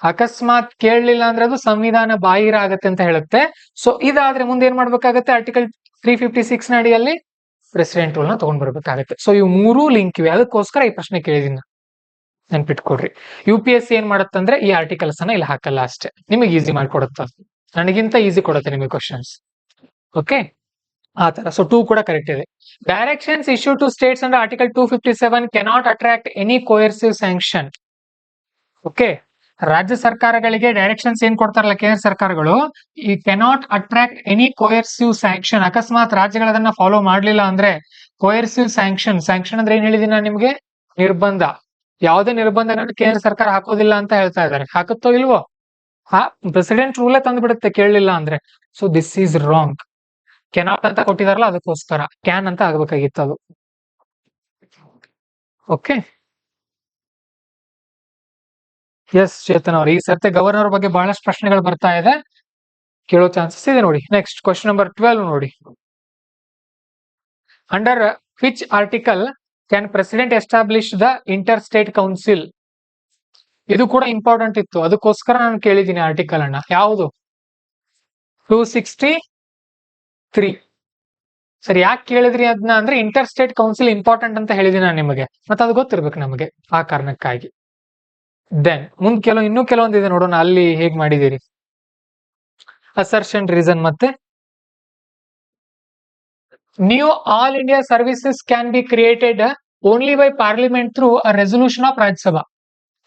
ಅಕಸ್ಮಾತ್ ಕೇಳಲಿಲ್ಲ ಅಂದ್ರೆ ಅದು ಸಂವಿಧಾನ ಬಾಹಿರ ಆಗತ್ತೆ ಅಂತ ಹೇಳುತ್ತೆ. ಸೊ ಇದಾದ್ರೆ ಮುಂದೆ ಏನ್ ಮಾಡ್ಬೇಕಾಗತ್ತೆ, ಆರ್ಟಿಕಲ್ 356 ನಡಿಯಲ್ಲಿ ಪ್ರೆಸಿಡೆಂಟ್ ರೂಲ್ ನ ತಗೊಂಡ್ ಬರ್ಬೇಕಾಗತ್ತೆ. ಸೊ ಇವು ಮೂರು ಲಿಂಕ್ ಇವೆ, ಅದಕ್ಕೋಸ್ಕರ ಈ ಪ್ರಶ್ನೆ ಕೇಳಿದೀನಿ, ನೆನ್ಪಿಟ್ಕೊಡ್ರಿ. UPSC ಏನ್ ಮಾಡತ್ತಂದ್ರೆ ಈ ಆರ್ಟಿಕಲ್ಸ್ ಅನ್ನ ಇಲ್ಲಿ ಹಾಕಲ್ಲ ಅಷ್ಟೇ, ನಿಮಗೆ ಈಸಿ ಮಾಡ್ಕೊಡುತ್ತ, ನನಗಿಂತ ಈಸಿ ಕೊಡುತ್ತೆ ನಿಮಗೆ ಕ್ವಶನ್ಸ್. ಓಕೆ, ಆ ತರ. ಸೊ 2 ಕೂಡ ಕರೆಕ್ಟ್ ಇದೆ. Directions issue to states under article 257 cannot attract any coercive sanction. Okay, ರಾಜ್ಯ ಸರ್ಕಾರಗಳಿಗೆ ಡೈರೆಕ್ಷನ್ಸ್ ಏನ್ ಕೊಡ್ತಾರಲ್ಲ ಕೇಂದ್ರ ಸರ್ಕಾರಗಳು, ಈ cannot attract any coercive sanction. ಅಕಸ್ಮಾತ್ ರಾಜ್ಯಗಳನ್ನ ಫಾಲೋ ಮಾಡ್ಲಿಲ್ಲ ಅಂದ್ರೆ ಕೋಯರ್ಸಿವ್ ಸ್ಯಾಂಕ್ಷನ್, ಸ್ಯಾಂಕ್ಷನ್ ಅಂದ್ರೆ ಏನ್ ಹೇಳಿದೀನಿ ನಾನು ನಿಮ್ಗೆ, ನಿರ್ಬಂಧ. ಯಾವುದೇ ನಿರ್ಬಂಧಗಳನ್ನು ಕೇಂದ್ರ ಸರ್ಕಾರ ಹಾಕೋದಿಲ್ಲ ಅಂತ ಹೇಳ್ತಾ ಇದ್ದಾರೆ. ಹಾಕುತ್ತೋ ಇಲ್ವೋ, ಪ್ರೆಸಿಡೆಂಟ್ ರೂಲೇ ತಂದು ಬಿಡುತ್ತೆ ಕೇಳಲಿಲ್ಲ ಅಂದ್ರೆ. So this is wrong. Cannot ಅಂತ ಕೊಟ್ಟಿದಾರಲ್ಲ ಅದಕ್ಕೋಸ್ಕರ ಕ್ಯಾನ್ ಅಂತ ಆಗ್ಬೇಕಾಗಿತ್ತು ಅದು. ಓಕೆ, ಎಸ್ ಚೇತನ್ ಅವ್ರ, ಈ ಸರ್ತೆ ಗವರ್ನರ್ ಬಗ್ಗೆ ಬಹಳಷ್ಟು ಪ್ರಶ್ನೆಗಳು ಬರ್ತಾ ಇದೆ, ಕೇಳೋ ಚಾನ್ಸಸ್ ಇದೆ ನೋಡಿ. ನೆಕ್ಸ್ಟ್ ಕ್ವಶನ್ ನಂಬರ್ 12 ನೋಡಿ. Under which article can president establish the inter state council? ಇದು ಕೂಡ ಇಂಪಾರ್ಟೆಂಟ್ ಇತ್ತು, ಅದಕ್ಕೋಸ್ಕರ ನಾನು ಕೇಳಿದ್ದೀನಿ ಆರ್ಟಿಕಲ್ ಅನ್ನ. ಯಾವುದು, 263. ಸರಿ, ಯಾಕೆ ಕೇಳಿದ್ರಿ ಅದನ್ನ ಅಂದ್ರೆ ಇಂಟರ್ ಸ್ಟೇಟ್ ಕೌನ್ಸಿಲ್ ಇಂಪಾರ್ಟೆಂಟ್ ಅಂತ ಹೇಳಿದೀನಿ ನಾನು ನಿಮಗೆ, ಮತ್ತೆ ಅದು ಗೊತ್ತಿರ್ಬೇಕು ನಮಗೆ, ಆ ಕಾರಣಕ್ಕಾಗಿ. ದೆನ್ ಮುಂದ್ ಇನ್ನೂ ಕೆಲವೊಂದಿದೆ ನೋಡೋಣ, ಅಲ್ಲಿ ಹೇಗ್ ಮಾಡಿದಿರಿ. ಅಸರ್ಷನ್, ರೀಸನ್, ಮತ್ತೆ new all India services can be created only by parliament through a resolution of Rajya Sabha.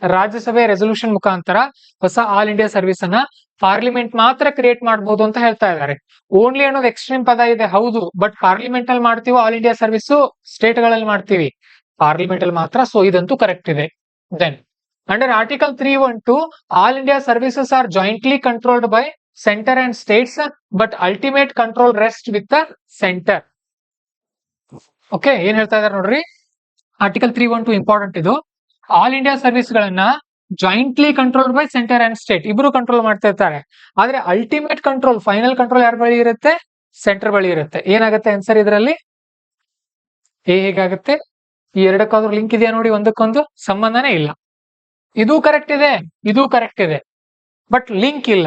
ರಾಜ್ಯಸಭೆ ರೆಸೊಲ್ಯೂಷನ್ ಮುಖಾಂತರ ಹೊಸ ಆಲ್ ಇಂಡಿಯಾ ಸರ್ವಿಸ್ ಅನ್ನ ಪಾರ್ಲಿಮೆಂಟ್ ಮಾತ್ರ ಕ್ರಿಯೇಟ್ ಮಾಡಬಹುದು ಅಂತ ಹೇಳ್ತಾ ಇದ್ದಾರೆ. ಓನ್ಲಿ ಅನ್ನೋದು ಎಕ್ಸ್ಟ್ರೀಮ್ ಪದ ಇದೆ, ಹೌದು, ಬಟ್ ಪಾರ್ಲಿಮೆಂಟ್ ಅಲ್ಲಿ ಮಾಡ್ತೀವೋ ಆಲ್ ಇಂಡಿಯಾ ಸರ್ವಿಸ್, ಸ್ಟೇಟ್ ಗಳಲ್ಲಿ ಮಾಡ್ತೀವಿ, ಪಾರ್ಲಿಮೆಂಟ್ ಅಲ್ಲಿ ಮಾತ್ರ. ಸೊ ಇದಂತೂ ಕರೆಕ್ಟ್ ಇದೆ. Then under article 312 all India services are jointly controlled by centre and states, but ultimate control rest with the centre. Okay, ಏನ್ ಹೇಳ್ತಾ ಇದಾರೆ ನೋಡ್ರಿ, ಆರ್ಟಿಕಲ್ 312 ಇಂಪಾರ್ಟೆಂಟ್ ಇದು. ಆಲ್ ಇಂಡಿಯಾ ಸರ್ವಿಸ್ ಗಳನ್ನ jointly controlled by centre and state, ಇಬ್ರು control ಮಾಡ್ತಾ ಇರ್ತಾರೆ. ಆದ್ರೆ ಅಲ್ಟಿಮೇಟ್ ಕಂಟ್ರೋಲ್, ಫೈನಲ್ ಕಂಟ್ರೋಲ್ ಯಾರ ಬಳಿ ಇರುತ್ತೆ, ಸೆಂಟರ್ ಬಳಿ ಇರುತ್ತೆ. ಏನಾಗುತ್ತೆ ಆನ್ಸರ್ ಇದರಲ್ಲಿ, ಹೇಗಾಗುತ್ತೆ, ಈ ಎರಡಕ್ಕಾದ್ರೂ ಲಿಂಕ್ ಇದೆಯಾ ನೋಡಿ, ಒಂದಕ್ಕೊಂದು ಸಂಬಂಧನೇ ಇಲ್ಲ. ಇದು ಕರೆಕ್ಟ್ ಇದೆ, ಇದು ಕರೆಕ್ಟ್ ಇದೆ, ಬಟ್ ಲಿಂಕ್ ಇಲ್ಲ.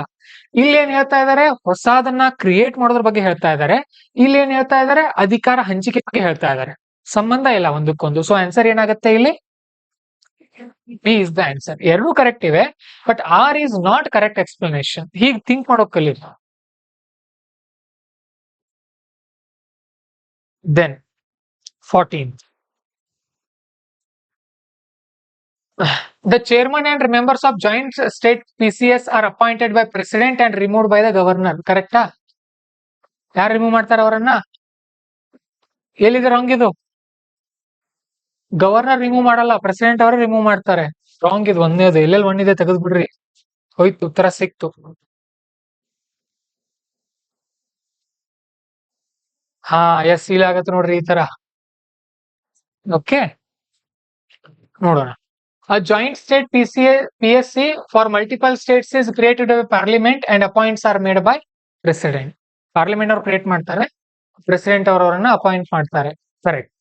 ಇಲ್ಲಿ ಏನ್ ಹೇಳ್ತಾ ಇದಾರೆ, ಹೊಸದನ್ನ ಕ್ರಿಯೇಟ್ ಮಾಡೋದ್ರ ಬಗ್ಗೆ ಹೇಳ್ತಾ ಇದ್ದಾರೆ. ಇಲ್ಲಿ ಏನ್ ಹೇಳ್ತಾ ಇದಾರೆ, ಅಧಿಕಾರ ಹಂಚಿಕೆ ಬಗ್ಗೆ ಹೇಳ್ತಾ ಇದ್ದಾರೆ, ಸಂಬಂಧ ಇಲ್ಲ ಒಂದಕ್ಕೊಂದು. ಸೊ ಆನ್ಸರ್ ಏನಾಗುತ್ತೆ ಇಲ್ಲಿ, ಬಿ ಇಸ್ ದ ಆನ್ಸರ್. ಎರಡೂ ಕರೆಕ್ಟ್ ಇವೆ, but R is not correct explanation. ಹೀಗೆ ಥಿಂಕ್ ಮಾಡೋಕ್ ಕಲಿಲ್ಲ. Then 14. The chairman and members of joint state PCS are appointed by president and removed by the governor. ಕರೆಕ್ಟಾ? ಯಾರು remove ಮಾಡ್ತಾರೆ ಅವರನ್ನ? ಎಲ್ಲಿದೆ ರಾಂಗ್ ಇದು? ಗವರ್ನರ್ ರಿಮೂವ್ ಮಾಡಲ್ಲ, ಪ್ರೆಸಿಡೆಂಟ್ ಅವರೇ ರಿಮೂವ್ ಮಾಡ್ತಾರೆ. ರಾಂಗ್ ಇದು, ಒಂದೇದು. ಎಲ್ಲೆಲ್ಲಿ ಒಂದಿದೆ ತೆಗೆದು ಬಿಡ್ರಿ, ಹೋಯ್ತು, ಉತ್ತರ ಸಿಕ್ತು. ಹಾ, ಎಸ್, ಇಲ್ಲ ಆಗತ್ತೆ ನೋಡ್ರಿ ಈ ತರ. ಓಕೆ, ನೋಡೋಣ. A joint state PSC for multiple states is created by parliament and appoints are made by president. Parliament ಅವರು ಕ್ರಿಯೇಟ್ ಮಾಡ್ತಾರೆ, ಪ್ರೆಸಿಡೆಂಟ್ ಅವರವರನ್ನ ಅಪಾಯಿಂಟ್ ಮಾಡ್ತಾರೆ. Correct.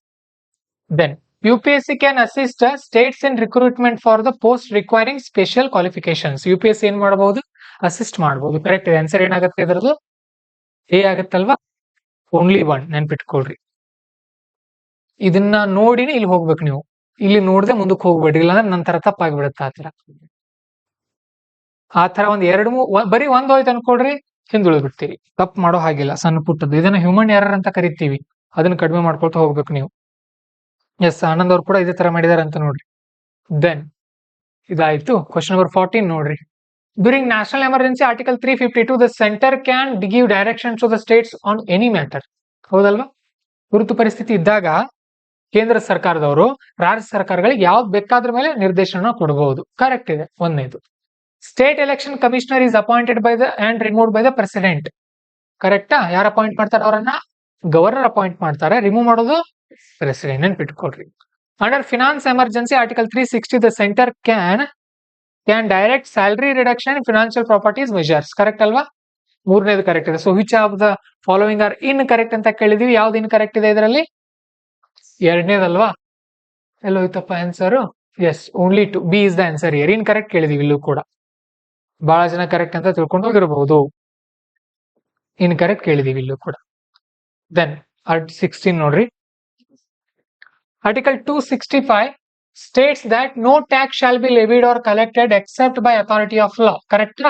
Then UPSC can assist states in recruitment for the post requiring special qualifications. UPSC ಏನ್ ಮಾಡಬಹುದು, assist ಮಾಡಬಹುದು. Correct ಇದೆ. Answer ಏನಾಗುತ್ತೆ ಇದರದು, A ಆಗತ್ತಲ್ವಾ, only one. ನೆನ್ಪಿಟ್ಕೊಳ್ರಿ, ಇದನ್ನ ನೋಡಿನೇ ಇಲ್ಲಿ ಹೋಗ್ಬೇಕು ನೀವು. ಇಲ್ಲಿ ನೋಡದೆ ಮುಂದಕ್ಕೆ ಹೋಗ್ಬೇಡ್ರಿ, ಇಲ್ಲಾಂದ್ರೆ ನಂತರ ತಪ್ಪಾಗಿಬಿಡುತ್ತೆ. ಆ ತರ ಒಂದ್ ಎರಡು ಬರೀ ಒಂದ್ ಹೋಯ್ತು ಅನ್ಕೊಡ್ರಿ, ಹಿಂದುಳಿದ್ ಬಿಡ್ತೀರಿ. ತಪ್ಪು ಮಾಡೋ ಹಾಗಿಲ್ಲ, ಸಣ್ಣ ಪುಟ್ಟದ್ದು. ಇದನ್ನ ಹ್ಯೂಮನ್ ಎರರ್ ಅಂತ ಕರಿತೀವಿ, ಅದನ್ನ ಕಡಿಮೆ ಮಾಡ್ಕೊಳ್ತಾ ಹೋಗ್ಬೇಕು ನೀವು. ಎಸ್, ಆನಂದ್ ಅವ್ರು ಕೂಡ ಇದೇ ತರ ಮಾಡಿದಾರೆ ಅಂತ ನೋಡ್ರಿ. ದೆನ್ ಇದಾಯ್ತು. ಕ್ವಶನ್ ನಂಬರ್ 14 ನೋಡ್ರಿ. During national emergency article 352 the centre can give directions to the states on any matter. ಹೌದಲ್ವಾ? ತುರ್ತು ಪರಿಸ್ಥಿತಿ ಇದ್ದಾಗ ಕೇಂದ್ರ ಸರ್ಕಾರದವರು ರಾಜ್ಯ ಸರ್ಕಾರಗಳಿಗೆ ಯಾವ್ದು ಬೇಕಾದ್ರ ಮೇಲೆ ನಿರ್ದೇಶನ ಕೊಡಬಹುದು. ಕರೆಕ್ಟ್ ಇದೆ, ಒಂದನೇದು. State election commissioner is appointed by the and removed by the president. ಕರೆಕ್ಟಾ? ಯಾರು ಅಪಾಯಿಂಟ್ ಮಾಡ್ತಾರೆ ಅವರನ್ನ? ಗವರ್ನರ್ ಅಪಾಯಿಂಟ್ ಮಾಡ್ತಾರೆ. ರಿಮೂವ್ ಮಾಡೋದು ಪ್ರೆಸಿಡೆಂಟ್. ನೆನ್ಪಿಟ್ಕೊಳ್ರಿ. Under finance emergency article 360 the centre can direct salary reduction financial properties measures. Correct ಅಲ್ವಾ? ಮೂರನೇದು correct ಇದೆ. So which of the following are incorrect ಅಂತ ಕೇಳಿದೀವಿ. ಯಾವ್ದು ಇನ್ ಕರೆಕ್ಟ್ ಇದೆ ಇದರಲ್ಲಿ? ಎರಡನೇದಲ್ವಾ? ಎಲ್ಲೋಯ್ತಪ್ಪ answer? Yes, only 2. B is the answer here. Incorrect ಕೇಳಿದೀವಿ ಇಲ್ಲೂ ಕೂಡ. ಬಹಳ ಜನ ಕರೆಕ್ಟ್ ಅಂತ ತಿಳ್ಕೊಂಡು ಹೋಗಿರಬಹುದು. ಇನ್ ಕರೆಕ್ಟ್ ಕೇಳಿದೀವಿ ಇಲ್ಲೂ ಕೂಡ. ದೆನ್ ಆರ್ಟ್ 16 ನೋಡ್ರಿ. Article 265 states that no tax shall be levied or collected except by authority of law. Correct?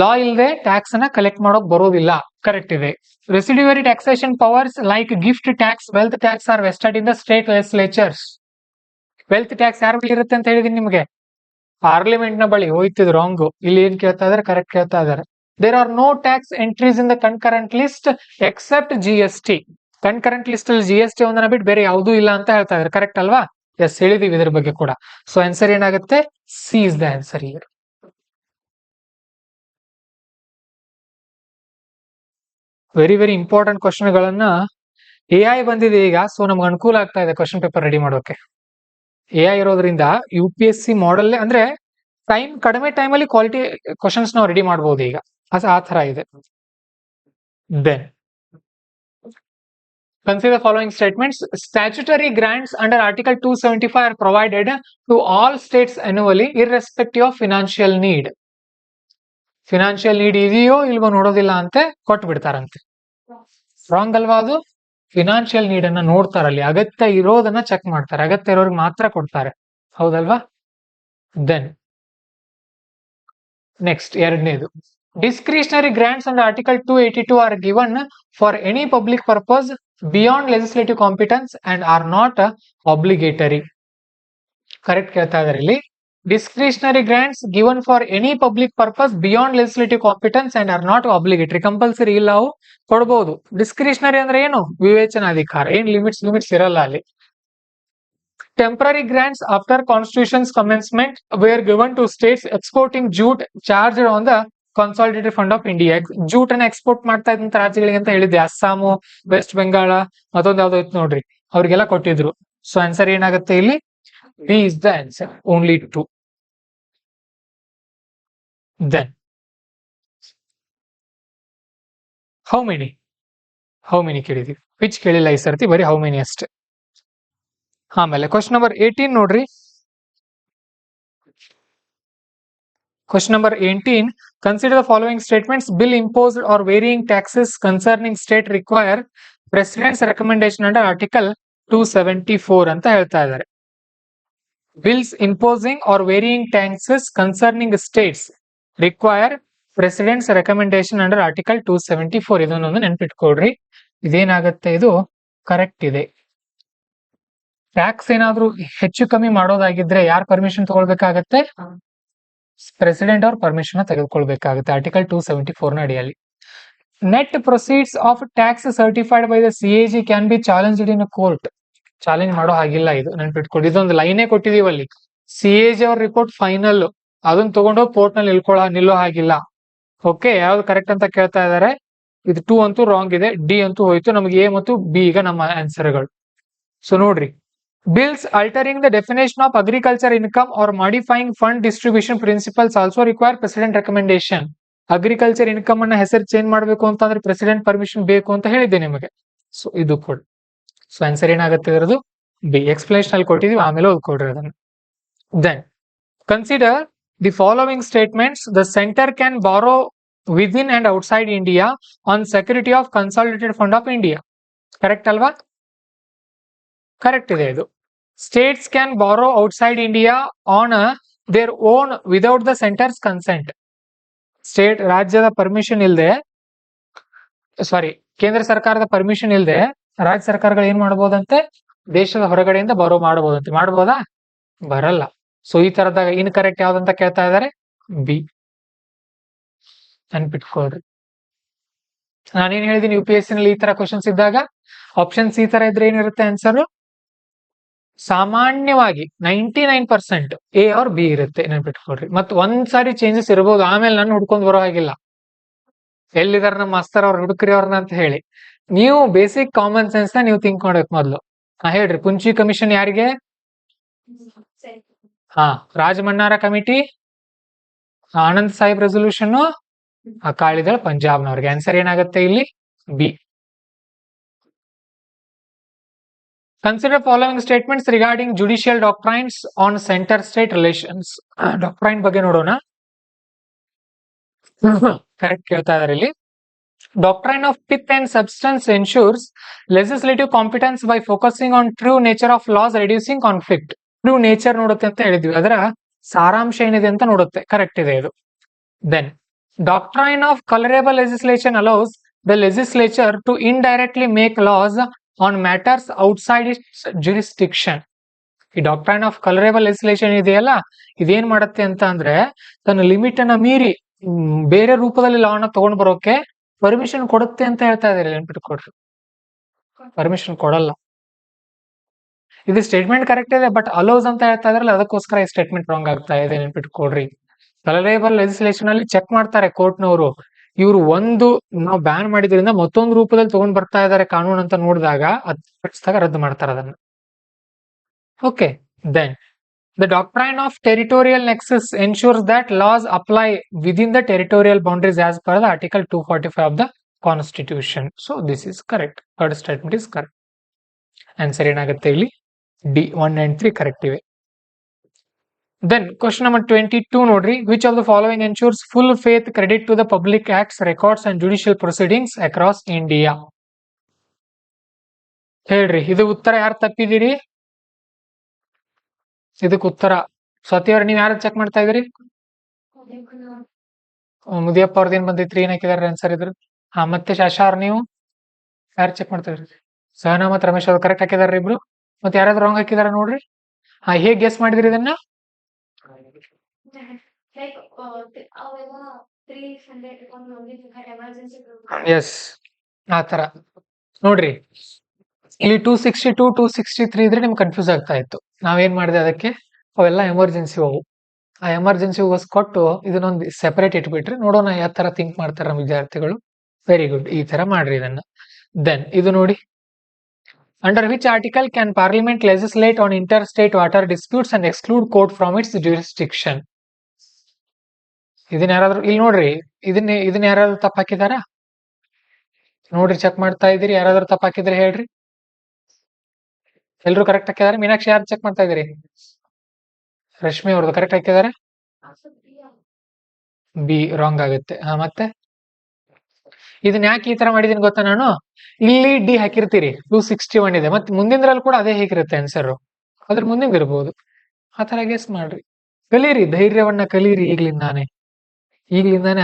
Law ಇಲ್ಲದೆ ಟ್ಯಾಕ್ಸ್ ಅನ್ನ ಕಲೆಕ್ಟ್ ಮಾಡೋಕ್ ಬರೋದಿಲ್ಲ. ಕರೆಕ್ಟ್ ಇದೆ. Residuary taxation powers like gift tax, wealth tax are vested in the state legislatures. Wealth tax ಯಾರ ಬಳಿ ಇರುತ್ತೆ ಅಂತ ಹೇಳಿದೀನಿ ನಿಮಗೆ? ಪಾರ್ಲಿಮೆಂಟ್ ನ ಬಳಿ. ಹೋಯ್ತಿದ್ ರಾಂಗ್. ಇಲ್ಲಿ ಏನ್ ಕೇಳ್ತಾ ಇದಾರೆ? ಕರೆಕ್ಟ್ ಕೇಳ್ತಾ ಇದಾರೆ. There are no tax entries in the concurrent list except GST. Concurrent list ಅಲ್ಲಿ GST ಒಂದನ್ನ ಬಿಟ್ಟು ಬೇರೆ ಯಾವುದೂ ಇಲ್ಲ ಅಂತ ಹೇಳ್ತಾ ಇದಾರೆ. ಕರೆಕ್ಟ್ ಅಲ್ವಾ? ಎಸ್, ಹೇಳಿದೀವಿ ಇದ್ರ ಬಗ್ಗೆ ಕೂಡ. ಸೊ ಆನ್ಸರ್ ಏನಾಗುತ್ತೆ? C is the answer here. Very very important question ಗಳನ್ನ AI ಬಂದಿದೆ ಈಗ. ಸೊ ನಮ್ಗೆ ಅನುಕೂಲ ಆಗ್ತಾ ಇದೆ ಕ್ವಶನ್ ಪೇಪರ್ ರೆಡಿ ಮಾಡೋಕೆ. AI ಇರೋದ್ರಿಂದ UPSC ಮಾಡೆಲ್ ಅಂದ್ರೆ ಕಡಿಮೆ ಟೈಮ್ ಅಲ್ಲಿ ಕ್ವಾಲಿಟಿ ಕ್ವಶನ್ಸ್ ನಾವು ರೆಡಿ ಮಾಡಬಹುದು ಈಗ. ಆ ತರ ಇದೆ. Then consider the following statements. Statutory grants under Article 275 are provided to all states annually irrespective of financial need. Financial need ಇದೆಯೋ ಇಲ್ವೋ ನೋಡೋದಿಲ್ಲ ಅಂತೆ ಕೊಟ್ಟು ಬಿಡ್ತಾರಂತೆ. ರಾಂಗ್ ಅಲ್ವಾ ಅದು? ಫಿನಾನ್ಷಿಯಲ್ ನೀಡ್ ಅನ್ನ ನೋಡ್ತಾರಲ್ಲಿ. ಅಗತ್ಯ ಇರೋದನ್ನ ಚೆಕ್ ಮಾಡ್ತಾರೆ. ಅಗತ್ಯ ಇರೋರಿಗೆ ಮಾತ್ರ ಕೊಡ್ತಾರೆ. ಹೌದಲ್ವಾ? ದೆನ್ ನೆಕ್ಸ್ಟ್ ಎರಡನೇದು. Discretionary grants under Article 282 are given for any public purpose beyond legislative competence and are not obligatory. Correct ಕೇಳ್ತಾ ಇದಾರೆ ಇಲ್ಲಿ. Discretionary grants given for any public purpose beyond legislative competence and are not obligatory. Compulsory ಇಲ್ಲ, ಅವು ಕೊಡಬಹುದು. Discretionary ಅಂದ್ರೆ ಏನು? ವಿವೇಚನಾಧಿಕಾರ. ಏನ್ limits ಇರಲ್ಲ ಅಲ್ಲಿ. Temporary grants after constitution's commencement were given to states exporting jute charged on the Consolidated Fund of India. Jute ಅನ್ನ export ಮಾಡ್ತಾ ಇದ್ದಂತ ರಾಜ್ಯಗಳಿಗೆ ಅಂತ ಹೇಳಿದ್ದೆ. ಅಸ್ಸಾಮು, ವೆಸ್ಟ್ ಬೆಂಗಾಳ, ಮತ್ತೊಂದು ಯಾವ್ದೋ ಇತ್ತು ನೋಡ್ರಿ, ಅವ್ರಿಗೆಲ್ಲ ಕೊಟ್ಟಿದ್ರು. ಸೊ ಆನ್ಸರ್ ಏನಾಗುತ್ತೆ ಇಲ್ಲಿ? B is the answer. Only 2. Then how many ಕೇಳಿದೀವಿ. ವಿಚ್ ಕೇಳಿಲ್ಲ ಈ ಸರ್ತಿ, ಬರೀ ಹೌ ಮೆನಿ ಅಷ್ಟೇ. ಆಮೇಲೆ ಕ್ವಶನ್ ನಂಬರ್ 18 ನೋಡ್ರಿ. Question number 18. Consider the following statements. Bill imposed or varying taxes concerning state require President's recommendation under Article 274 ಅಂತ ಹೇಳ್ತಾ ಇದ್ದಾರೆ. Bills imposing or varying taxes concerning states require President's recommendation under Article 274. ಇದನ್ನೊಂದು ನೆನ್ಪಿಟ್ಕೊಳ್ರಿ. ಇದೇನಾಗತ್ತೆ? ಇದು correct ಇದೆ. Tax ಏನಾದ್ರೂ ಹೆಚ್ಚು ಕಮ್ಮಿ ಮಾಡೋದಾಗಿದ್ರೆ ಯಾರು ಪರ್ಮಿಷನ್ ತಗೊಳ್ಬೇಕಾಗತ್ತೆ? ಪ್ರೆಸಿಡೆಂಟ್ ಅವ್ರ ಪರ್ಮಿಷನ್ ತೆಗೆದುಕೊಳ್ಬೇಕಾಗುತ್ತೆ ಆರ್ಟಿಕಲ್ 274 ನ ಅಡಿಯಲ್ಲಿ. Net proceeds of tax certified by the CAG can be challenged in court. Challenge ಮಾಡೋ ಹಾಗಿಲ್ಲ, ಇದು ನೆನ್ಪಿಟ್ಕೊಳ್ಳಿ. ಇದೊಂದು ಲೈನೇ ಕೊಟ್ಟಿದೀವಿ ಅಲ್ಲಿ. CAG ಅವ್ರ ರಿಪೋರ್ಟ್ ಫೈನಲ್, ಅದನ್ನ ತಗೊಂಡೋಗಿ ಕೋರ್ಟ್ ನಲ್ಲಿ ನಿಲ್ಲೋ ಹಾಗಿಲ್ಲ. ಓಕೆ, ಯಾವ್ದು ಕರೆಕ್ಟ್ ಅಂತ ಕೇಳ್ತಾ ಇದಾರೆ. ಇದು 2 ಅಂತೂ ರಾಂಗ್ ಇದೆ. ಡಿ ಅಂತೂ ಹೋಯ್ತು. ನಮ್ಗೆ A ಮತ್ತು B ಈಗ ನಮ್ಮ ಆನ್ಸರ್ಗಳು. ಸೊ ನೋಡ್ರಿ. Bills altering the definition of agriculture income or modifying fund distribution principles also require president recommendation. Agriculture income ಅನ್ನ ಹೆಸರು ಚೇಂಜ್ ಮಾಡಬೇಕು ಅಂತಂದ್ರೆ ಪ್ರೆಸಿಡೆಂಟ್ ಪರ್ಮಿಷನ್ ಬೇಕು ಅಂತ ಹೇಳಿದ್ದೆ ನಿಮಗೆ. ಸೊ ಇದು ಕೂಡ. ಸೊ ಆನ್ಸರ್ ಏನಾಗುತ್ತೆ ಇರೋದು? ಬಿ. ಎಕ್ಸ್ಪ್ಲೇಷನ್ ಅಲ್ಲಿ ಕೊಟ್ಟಿದೀವಿ, ಆಮೇಲೆ ಓದ್ಕೊಡ್ರಿ ಅದನ್ನ. Then consider the following statements. The centre can borrow within and outside India on security of consolidated fund of India. Correct ಅಲ್ವಾ? ಕರೆಕ್ಟ್ ಇದೆ ಇದು. States can borrow outside India on their own without the center's consent. State ರಾಜ್ಯದ permission ಇಲ್ಲದೆ, ಕೇಂದ್ರ ಸರ್ಕಾರದ permission ಇಲ್ಲದೆ ರಾಜ್ಯ ಸರ್ಕಾರಗಳು ಏನ್ ಮಾಡಬಹುದಂತೆ? ದೇಶದ ಹೊರಗಡೆಯಿಂದ ಬಾರೋ ಮಾಡಬಹುದಂತೆ. ಮಾಡಬಹುದಾ? ಬರಲ್ಲ. ಸೊ ಈ ತರದಾಗ ಇನ್ ಕರೆಕ್ಟ್ ಯಾವ್ದಂತ ಕೇಳ್ತಾ ಇದಾರೆ? ಬಿ. ನೆನ್ಪಿಟ್ಕೊಳ್ರಿ. ನಾನೇನ್ ಹೇಳಿದೀನಿ, UPSC ನಲ್ಲಿ ಈ ತರ ಕ್ವಶನ್ಸ್ ಇದ್ದಾಗ ಆಪ್ಷನ್ಸ್ ಈ ತರ ಇದ್ರೆ ಏನಿರುತ್ತೆ ಆನ್ಸರ್? ಸಾಮಾನ್ಯವಾಗಿ 99% A or B ಇರುತ್ತೆ. ನೆನ್ಪಿಟ್ಕೊಳ್ರಿ. ಮತ್ತೆ ಒಂದ್ಸಾರಿ ಚೇಂಜಸ್ ಇರಬಹುದು, ಆಮೇಲೆ ನಾನು ಹುಡ್ಕೊಂಡ್ ಬರೋ ಹಾಗಿಲ್ಲ. ಎಲ್ಲಿದಾರ ನಮ್ಮ ಮಾಸ್ತರ್ ಅವ್ರ ಹುಡುಕ್ರಿ ಅವ್ರನ್ನ ಅಂತ ಹೇಳಿ. ನೀವು ಬೇಸಿಕ್ ಕಾಮನ್ ಸೆನ್ಸ್ ನ ನೀವು ಥಿಂಕ್ ಮಾಡ್ಬೇಕು ಮೊದಲು. ಹೇಳ್ರಿ. ಕುಂಚಿ ಕಮಿಷನ್ ಯಾರಿಗೆ? ರಾಜಮನ್ನಾರ ಕಮಿಟಿ, ಆನಂದ್ ಸಾಹಿಬ್ ರೆಸೊಲ್ಯೂಷನ್, ಅಕಾಲಿದಳ ಪಂಜಾಬ್ನವ್ರಿಗೆ. ಆನ್ಸರ್ ಏನಾಗುತ್ತೆ ಇಲ್ಲಿ? B. Consider following statements regarding judicial doctrines on centre state relations. Doctrine ಬಗ್ಗೆ ನೋಡೋಣ. ಕರೆಕ್ಟ್ ಕೇಳ್ತಾ ಇದಾರೆ ಇಲ್ಲಿ. Doctrine of pith and substance ensures legislative competence by focusing on true nature of laws, reducing conflict. True nature ನೋಡುತ್ತೆ ಅಂತ ಹೇಳಿದ್ವಿ, ಅದರ ಸಾರಾಂಶ ಏನಿದೆ ಅಂತ ನೋಡುತ್ತೆ. ಕರೆಕ್ಟ್ ಇದೆ ಇದು. Then doctrine of colorable legislation allows the legislature to indirectly make laws on matters outside its jurisdiction. ಈ doctrine of ಕಲರೇಬಲ್ legislation ಇದೆಯಲ್ಲ, ಇದೇನ್ ಮಾಡುತ್ತೆ ಅಂತ ಅಂದ್ರೆ ತನ್ನ ಲಿಮಿಟ್ ಅನ್ನ ಮೀರಿ ಬೇರೆ ರೂಪದಲ್ಲಿ ಲಾ ನ ತಗೊಂಡ್ ಬರೋಕೆ ಪರ್ಮಿಷನ್ ಕೊಡುತ್ತೆ ಅಂತ ಹೇಳ್ತಾ ಇದಾರೆ. ನೆನ್ಪಿಟ್ಕೊಡ್ರಿ, ಪರ್ಮಿಷನ್ ಕೊಡಲ್ಲ. ಇದು ಸ್ಟೇಟ್ಮೆಂಟ್ ಕರೆಕ್ಟ್ ಇದೆ, ಬಟ್ ಅಲೋಸ್ ಅಂತ ಹೇಳ್ತಾ ಇದ್ರಲ್ಲ, ಅದಕ್ಕೋಸ್ಕರ ಈ ಸ್ಟೇಟ್ಮೆಂಟ್ ರಾಂಗ್ ಆಗ್ತಾ ಇದೆ. ನೆನ್ಪಿಟ್ಕೊಡ್ರಿ. ಕಲರೇಬಲ್ ಲೆಜಿಸ್ಲೇಷನ್ ಅಲ್ಲಿ ಚೆಕ್ ಮಾಡ್ತಾರೆ ಕೋರ್ಟ್ನವರು, ಇವರು ಒಂದು ನಾವು ಬ್ಯಾನ್ ಮಾಡಿದ್ರಿಂದ ಮತ್ತೊಂದು ರೂಪದಲ್ಲಿ ತಗೊಂಡ್ ಬರ್ತಾ ಇದಾರೆ ಕಾನೂನು ಅಂತ ನೋಡಿದಾಗ ಅದ್ ರದ್ದು ಮಾಡ್ತಾರೆ ಅದನ್ನ. Okay. Then the doctrine of territorial nexus ensures that laws apply within the territorial boundaries as per the article 245 of the constitution. So this is correct. Third statement is correct. Answer ಏನಾಗುತ್ತೆ ಇಲ್ಲಿ? D. 1 and 3 correct ಇವೆ. Then question number 22 ನೋಡ್ರಿ. Which of the following ensures full faith credit to the public acts, records and judicial proceedings across India? ಹೇಳ್ರಿ, ಇದು ಉತ್ತರ ಯಾರು ತಪ್ಪಿದಿರಿ? ಇದಕ್ಕೆ ಉತ್ತರ ಸತ್ಯವ್ರ, ನೀವ್ ಯಾರು ಚೆಕ್ ಮಾಡ್ತಾ ಇದ್ರಿ? ಮುದಿಯಪ್ಪ ಅವ್ರದ್ದು ಏನ್ ಬಂದಿತ್ರಿ? ಏನ್ ಹಾಕಿದಾರೆ ಆನ್ಸರ್ ಇದ್ರ? ಮತ್ತೆ ಶಾಶಾರ್, ನೀವು ಯಾರು ಚೆಕ್ ಮಾಡ್ತಾ ಇದ್ರಿ? ಸಹನಾ ಮತ್ ರಮೇಶ್ ಅವ್ರು ಕರೆಕ್ಟ್ ಹಾಕಿದಾರೆ ಇಬ್ರು. ಮತ್ತೆ ಯಾರಾದ್ರೂ ರಾಂಗ್ ಹಾಕಿದಾರ ನೋಡ್ರಿ. ಹೇಗ್ ಗೆಸ್ ಮಾಡಿದ್ರಿ ಇದನ್ನ? ಎಸ್, ಆತರ ನೋಡ್ರಿ. ಇಲ್ಲಿ 262, 263 ಇದ್ರೆ ನಿಮ್ಗೆ ಕನ್ಫ್ಯೂಸ್ ಆಗ್ತಾ ಇತ್ತು. ನಾವೇನ್ ಮಾಡಿದೆ ಅದಕ್ಕೆ, ಅವೆಲ್ಲ ಎಮರ್ಜೆನ್ಸಿ ಹೋಗು. ಆ ಎಮರ್ಜೆನ್ಸಿ ಕೊಟ್ಟು ಇದನ್ನೊಂದು ಸೆಪರೇಟ್ ಇಟ್ಬಿಟ್ರೆ ನೋಡೋಣ ಯಾವ ತರ ಥಿಂಕ್ ಮಾಡ್ತಾರ ನಮ್ಮ ವಿದ್ಯಾರ್ಥಿಗಳು. ವೆರಿ ಗುಡ್, ಈ ತರ ಮಾಡ್ರಿ ಇದನ್ನ. ದೆನ್ ಇದು ನೋಡಿ. Under which article can parliament legislate on inter state water disputes and exclude court from its jurisdiction? ಇದನ್ನ ಯಾರಾದ್ರೂ ಇಲ್ಲಿ ನೋಡ್ರಿ, ಇದನ್ನ ಯಾರಾದ್ರೂ ತಪ್ಪ ಹಾಕಿದಾರ ನೋಡ್ರಿ? ಚೆಕ್ ಮಾಡ್ತಾ ಇದೀರಿ, ಯಾರಾದ್ರೂ ತಪ್ಪ ಹಾಕಿದ್ರೆ ಹೇಳ್ರಿ. ಎಲ್ರು ಕರೆಕ್ಟ್ ಹಾಕಿದಾರೆ. ಮೀನಾಕ್ಷಿ, ಯಾರು ಚೆಕ್ ಮಾಡ್ತಾ ಇದೀರಿ? ರಶ್ಮಿ ಅವ್ರದ್ದು ಕರೆಕ್ಟ್ ಹಾಕಿದಾರೆ. ಬಿ ರಾಂಗ್ ಆಗುತ್ತೆ. ಮತ್ತೆ ಇದನ್ನ ಯಾಕೆ ಈ ತರ ಮಾಡಿದೀನಿ ಗೊತ್ತಾ? ನಾನು ಇಲ್ಲಿ ಡಿ ಹಾಕಿರ್ತೀರಿ, 261 ಇದೆ, ಮತ್ತೆ ಮುಂದಿನದ್ರಲ್ಲಿ ಕೂಡ ಅದೇ ಹೇಗಿರುತ್ತೆ ಆನ್ಸರ್, ಅದ್ರ ಮುಂದಿನ ಇರ್ಬೋದು. ಆ ತರ ಗೆಸ್ ಮಾಡ್ರಿ. ಕಲೀರಿ, ಧೈರ್ಯವನ್ನ ಕಲೀರಿ ಈಗ್ಲಿಂದಾನೆ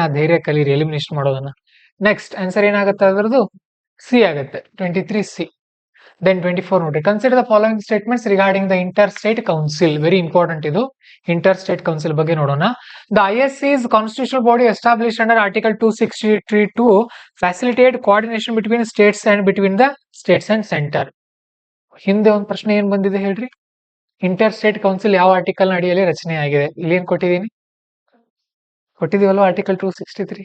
ಆ ಧೈರ್ಯ ಕಲೀರಿ ಎಲಿಮಿನೇಷನ್ ಮಾಡೋದನ್ನ. ನೆಕ್ಸ್ಟ್ ಆನ್ಸರ್ ಏನಾಗುತ್ತೆ ಅದ್ರದ್ದು? ಸಿ ಆಗುತ್ತೆ. 23C. Then 24 ನೋಡ್ರಿ. Consider the following statements regarding the inter state council. Very important ಇದು. ಇಂಟರ್ ಸ್ಟೇಟ್ ಕೌನ್ಸಿಲ್ ಬಗ್ಗೆ ನೋಡೋಣ. The ISC is constitutional body established under Article 263 to facilitate coordination between states and between the states and center. ಹಿಂದೆ ಒಂದು ಪ್ರಶ್ನೆ ಏನ್ ಬಂದಿದೆ ಹೇಳ್ರಿ? Inter state council ಯಾವ ಆರ್ಟಿಕಲ್ ಅಡಿಯಲ್ಲಿ ರಚನೆ ಆಗಿದೆ? ಇಲ್ಲಿ ಏನ್ ಕೊಟ್ಟಿದೀವಲ್ವ, ಆರ್ಟಿಕಲ್ 263.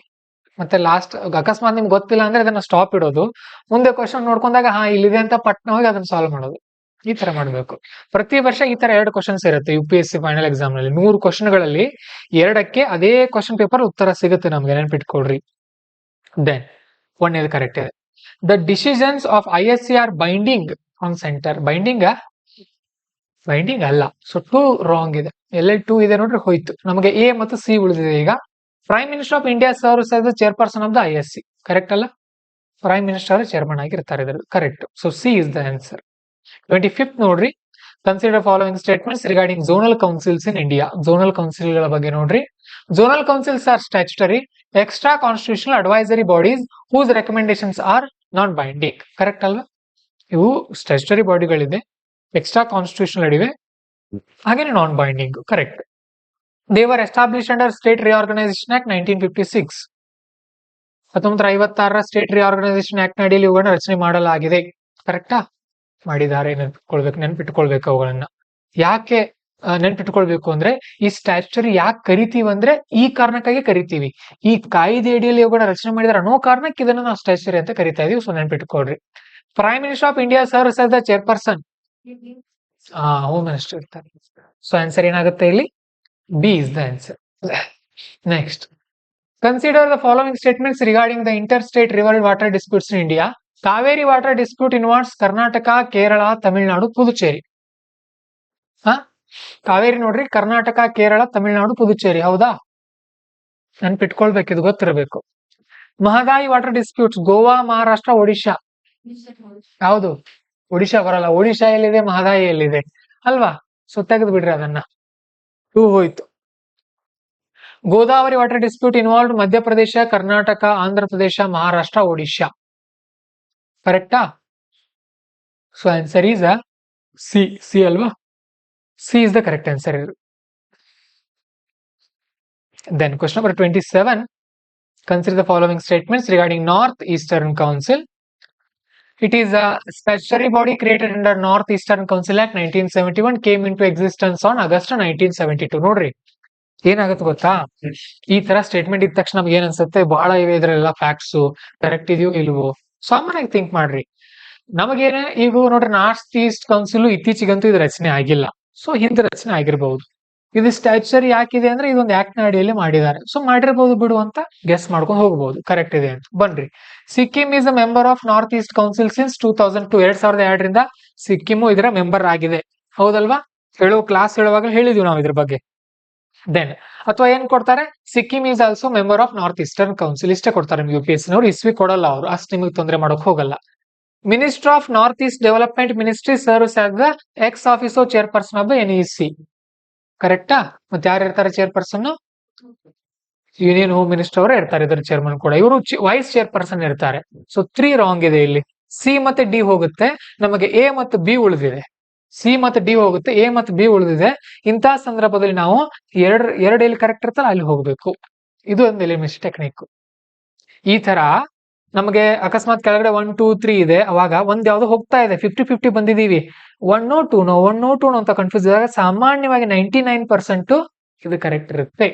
ಮತ್ತೆ ಲಾಸ್ಟ್ ಅಕಸ್ಮಾತ್ ನಿಮ್ಗೆ ಗೊತ್ತಿಲ್ಲ ಅಂದ್ರೆ ಅದನ್ನ ಸ್ಟಾಪ್ ಇಡೋದು, ಮುಂದೆ ಕ್ವಶನ್ ನೋಡ್ಕೊಂಡಾಗ ಇಲ್ಲಿದೆ ಅಂತ ಪಟ್ನ ಹೋಗಿ ಅದನ್ನ ಸಾಲ್ವ್ ಮಾಡೋದು. ಈ ತರ ಮಾಡ್ಬೇಕು. ಪ್ರತಿ ವರ್ಷ ಈ ತರ 2 ಕ್ವಶನ್ಸ್ ಇರುತ್ತೆ UPSC ಫೈನಲ್ ಎಕ್ಸಾಮ್ ನಲ್ಲಿ. 100 ಕ್ವಶನ್ಗಳಲ್ಲಿ 2ಕ್ಕೆ ಅದೇ ಕ್ವಶನ್ ಪೇಪರ್ ಉತ್ತರ ಸಿಗುತ್ತೆ ನಮ್ಗೆ, ನೆನ್ಪಿಟ್ಕೊಳ್ರಿ. ದೆನ್ 1 ಇದು ಕರೆಕ್ಟ್ ಇದೆ. The decisions of ISC are binding on centre. Binding ಅಲ್ಲ. ಸೊ 2 ರಾಂಗ್ ಇದೆ. ಎಲ್ಲೆಲ್ಲಿ 2 ಇದೆ ನೋಡ್ರಿ, ಹೋಯ್ತು. ನಮಗೆ A ಮತ್ತು C ಉಳಿದಿದೆ. ಈಗ prime minister of India serves as the chairperson of the ISC. Correct ಅಲ್ಲ? ಪ್ರೈಮ್ ಮಿನಿಸ್ಟರ್ ಚೇರ್ಮನ್ ಆಗಿರ್ತಾರೆ ಇದ್ರ. Correct. So C is the answer. 25th ನೋಡ್ರಿ. Consider following statements regarding zonal councils in India. Zonal council ಗಳ ಬಗ್ಗೆ ನೋಡ್ರಿ. Zonal councils are statutory extra constitutional advisory bodies whose recommendations are non binding. Correct ಅಲ್ವಾ? ಇವು statutory ಬಾಡಿಗಳಿದೆ, extra constitutional ಇವೆ, ಹಾಗೇನೆ non binding. Correct. They were established under State Reorganization Act 1956. 1956 state reorganisation act ಅಡಿಯಲ್ಲಿ ಇವುಗಳನ್ನ ರಚನೆ ಮಾಡಲಾಗಿದೆ. ಕರೆಕ್ಟಾ? ಮಾಡಿದ್ದಾರೆ. ನೆನ್ಪಿಟ್ಕೊಳ್ಬೇಕು ಅವುಗಳನ್ನ. ಯಾಕೆ ನೆನ್ಪಿಟ್ಕೊಳ್ಬೇಕು ಅಂದ್ರೆ, ಈ ಸ್ಟ್ಯಾಚ್ಯುಟರಿ ಯಾಕೆ ಕರಿತೀವಿ ಅಂದ್ರೆ ಈ ಕಾರಣಕ್ಕಾಗಿ ಕರಿತೀವಿ. ಈ ಕಾಯ್ದೆ ಅಡಿಯಲ್ಲಿ ಇವುಗಳನ್ನ ರಚನೆ ಮಾಡಿದಾರೆ ಅನ್ನೋ ಕಾರಣಕ್ಕೆ ಇದನ್ನ ನಾವು ಸ್ಟ್ಯಾಚ್ಯುಟರಿ ಅಂತ ಕರಿತಾ ಇದೀವಿ. ಸೊ ನೆನ್ಪಿಟ್ಕೊಳ್ರಿ. Prime minister of India serves as the chairperson home minister ಇರ್ತಾರೆ. ಸೊ ಆನ್ಸರ್ ಏನಾಗುತ್ತೆ ಇಲ್ಲಿ? B is the answer. Next, consider the following statements regarding the inter state river water disputes in India. Kaveri water dispute involves Karnataka, Kerala, Tamil Nadu, Puducherry. Kaveri ನೋಡ್ರಿ, ಕರ್ನಾಟಕ, ಕೇರಳ, ತಮಿಳುನಾಡು, ಪುದುಚೇರಿ. ಹೌದಾ? ನೆನ್ಪಿಟ್ಕೊಳ್ಬೇಕು, ಇದು ಗೊತ್ತಿರಬೇಕು. Mahadayi water disputes Goa, Maharashtra, Odisha. ಯಾವುದು? ಒಡಿಶಾ ಬರಲ್ಲ. ಒಡಿಶಾ ಎಲ್ಲಿದೆ? ಮಹದಾಯಿ ಎಲ್ಲಿದೆ? ಅಲ್ವಾ? ಸೊ ತೆಗೆದು ಬಿಡ್ರಿ ಅದನ್ನ. 2 ಹೋಯ್ತು. Godavari water dispute involved Madhya Pradesh, Karnataka, Andhra Pradesh, Maharashtra, Odisha. ಕರೆಕ್ಟಾ? So answer is C. C ಅಲ್ವಾ? C is the correct answer. Then question number 27. Consider the following statements regarding North Eastern Council. It is a statutory body created under North Eastern Council Act 1971, came into existence on August 1972. ನೋಡ್ರಿ, ಏನಾಗುತ್ತೆ ಗೊತ್ತಾ? ಈ ತರ statement ಇದ್ದ ತಕ್ಷಣ ನಮ್ಗೆ ಏನ್ ಅನ್ಸುತ್ತೆ? ಬಹಳ ಇವೆ ಇದ್ರೆಲ್ಲ ಫ್ಯಾಕ್ಟ್ಸ್, ಕರೆಕ್ಟ್ ಇದೆಯೋ ಇಲ್ವೋ? ಸಾಮಾನ್ಯವಾಗಿ ಥಿಂಕ್ ಮಾಡ್ರಿ. ನಮಗೇನೆ ಈಗ ನೋಡ್ರಿ, ನಾರ್ತ್ ಈಸ್ಟ್ ಕೌನ್ಸಿಲ್ ಇತ್ತೀಚೆಗಂತೂ ಇದು ರಚನೆ ಆಗಿಲ್ಲ. ಸೊ ಹಿಂದೆ ರಚನೆ ಆಗಿರ್ಬಹುದು. ಇದು ಸ್ಟ್ಯಾಚುರಿ ಯಾಕಿದೆ ಅಂದ್ರೆ ಇದೊಂದು ಆಕ್ಟ್ ನ ಅಡಿಯಲ್ಲಿ ಮಾಡಿದ್ದಾರೆ. ಸೊ ಮಾಡಿರ್ಬಹುದು ಬಿಡು ಅಂತ ಗೆಸ್ ಮಾಡ್ಕೊಂಡು ಹೋಗಬಹುದು. ಕರೆಕ್ಟ್ ಇದೆ ಅಂತ. ಬನ್ರಿ, Sikkim is a member of north east council since 2002. 2002ರಿಂದ ಸಿಕ್ಕಿಮು ಇದರ ಮೆಂಬರ್ ಆಗಿದೆ. ಹೌದಲ್ವಾ? ಕ್ಲಾಸ್ ಹೇಳುವಾಗ ಹೇಳಿದ್ವಿ ನಾವು ಇದ್ರ ಬಗ್ಗೆ. ದೆನ್ ಅಥವಾ ಏನ್ ಕೊಡ್ತಾರೆ? Sikkim is also member of north eastern council. ಇಷ್ಟೇ ಕೊಡ್ತಾರೆ ನಿಮ್ಗೆ UPSC ನವರು. ಇಸ್ವಿ ಕೊಡಲ್ಲ ಅವರು, ಅಷ್ಟು ನಿಮಗೆ ತೊಂದರೆ ಮಾಡೋಕ್ ಹೋಗಲ್ಲ. Minister of north East development ministry serves as the X officio chairperson of the NEC. ಕರೆಕ್ಟಾ? ಮತ್ತೆ ಯಾರು ಇರ್ತಾರೆ ಚೇರ್ಪರ್ಸನ್? ಯೂನಿಯನ್ ಹೋಮ್ ಮಿನಿಸ್ಟರ್ ಅವರೇ ಇರ್ತಾರೆ ಇದರ ಚೇರ್ಮನ್ ಕೂಡ. ಇವರು ವೈಸ್ ಚೇರ್ಪರ್ಸನ್ ಇರ್ತಾರೆ. ಸೊ 3 ರಾಂಗ್ ಇದೆ ಇಲ್ಲಿ. ಸಿ ಮತ್ತೆ ಡಿ ಹೋಗುತ್ತೆ, ನಮಗೆ ಎ ಮತ್ತು ಬಿ ಉಳಿದಿದೆ. ಸಿ ಮತ್ತೆ ಡಿ ಹೋಗುತ್ತೆ, ಎ ಮತ್ತು ಬಿ ಉಳಿದಿದೆ. ಇಂತಹ ಸಂದರ್ಭದಲ್ಲಿ ನಾವು ಎರಡು ಎಲ್ಲಿ ಕರೆಕ್ಟ್ ಇರ್ತಲ್ಲ ಅಲ್ಲಿ ಹೋಗ್ಬೇಕು. ಇದು ಒಂದು ಎಲಿಮಿನೇಷನ್ ಟೆಕ್ನಿಕ್. ಈ ತರ ನಮಗೆ ಅಕಸ್ಮಾತ್ ಕೆಳಗಡೆ 1 2 3 ಇದೆ, ಅವಾಗ ಒಂದ್ ಯಾವ್ದು ಹೋಗ್ತಾ ಇದೆ, 50-50 ಬಂದಿದೀವಿ. 1 2 ಅಂತ ಕನ್ಫ್ಯೂಸ್ ಆದಾಗ ಸಾಮಾನ್ಯವಾಗಿ 99% ಇದು ಕರೆಕ್ಟ್ ಇರುತ್ತೆ.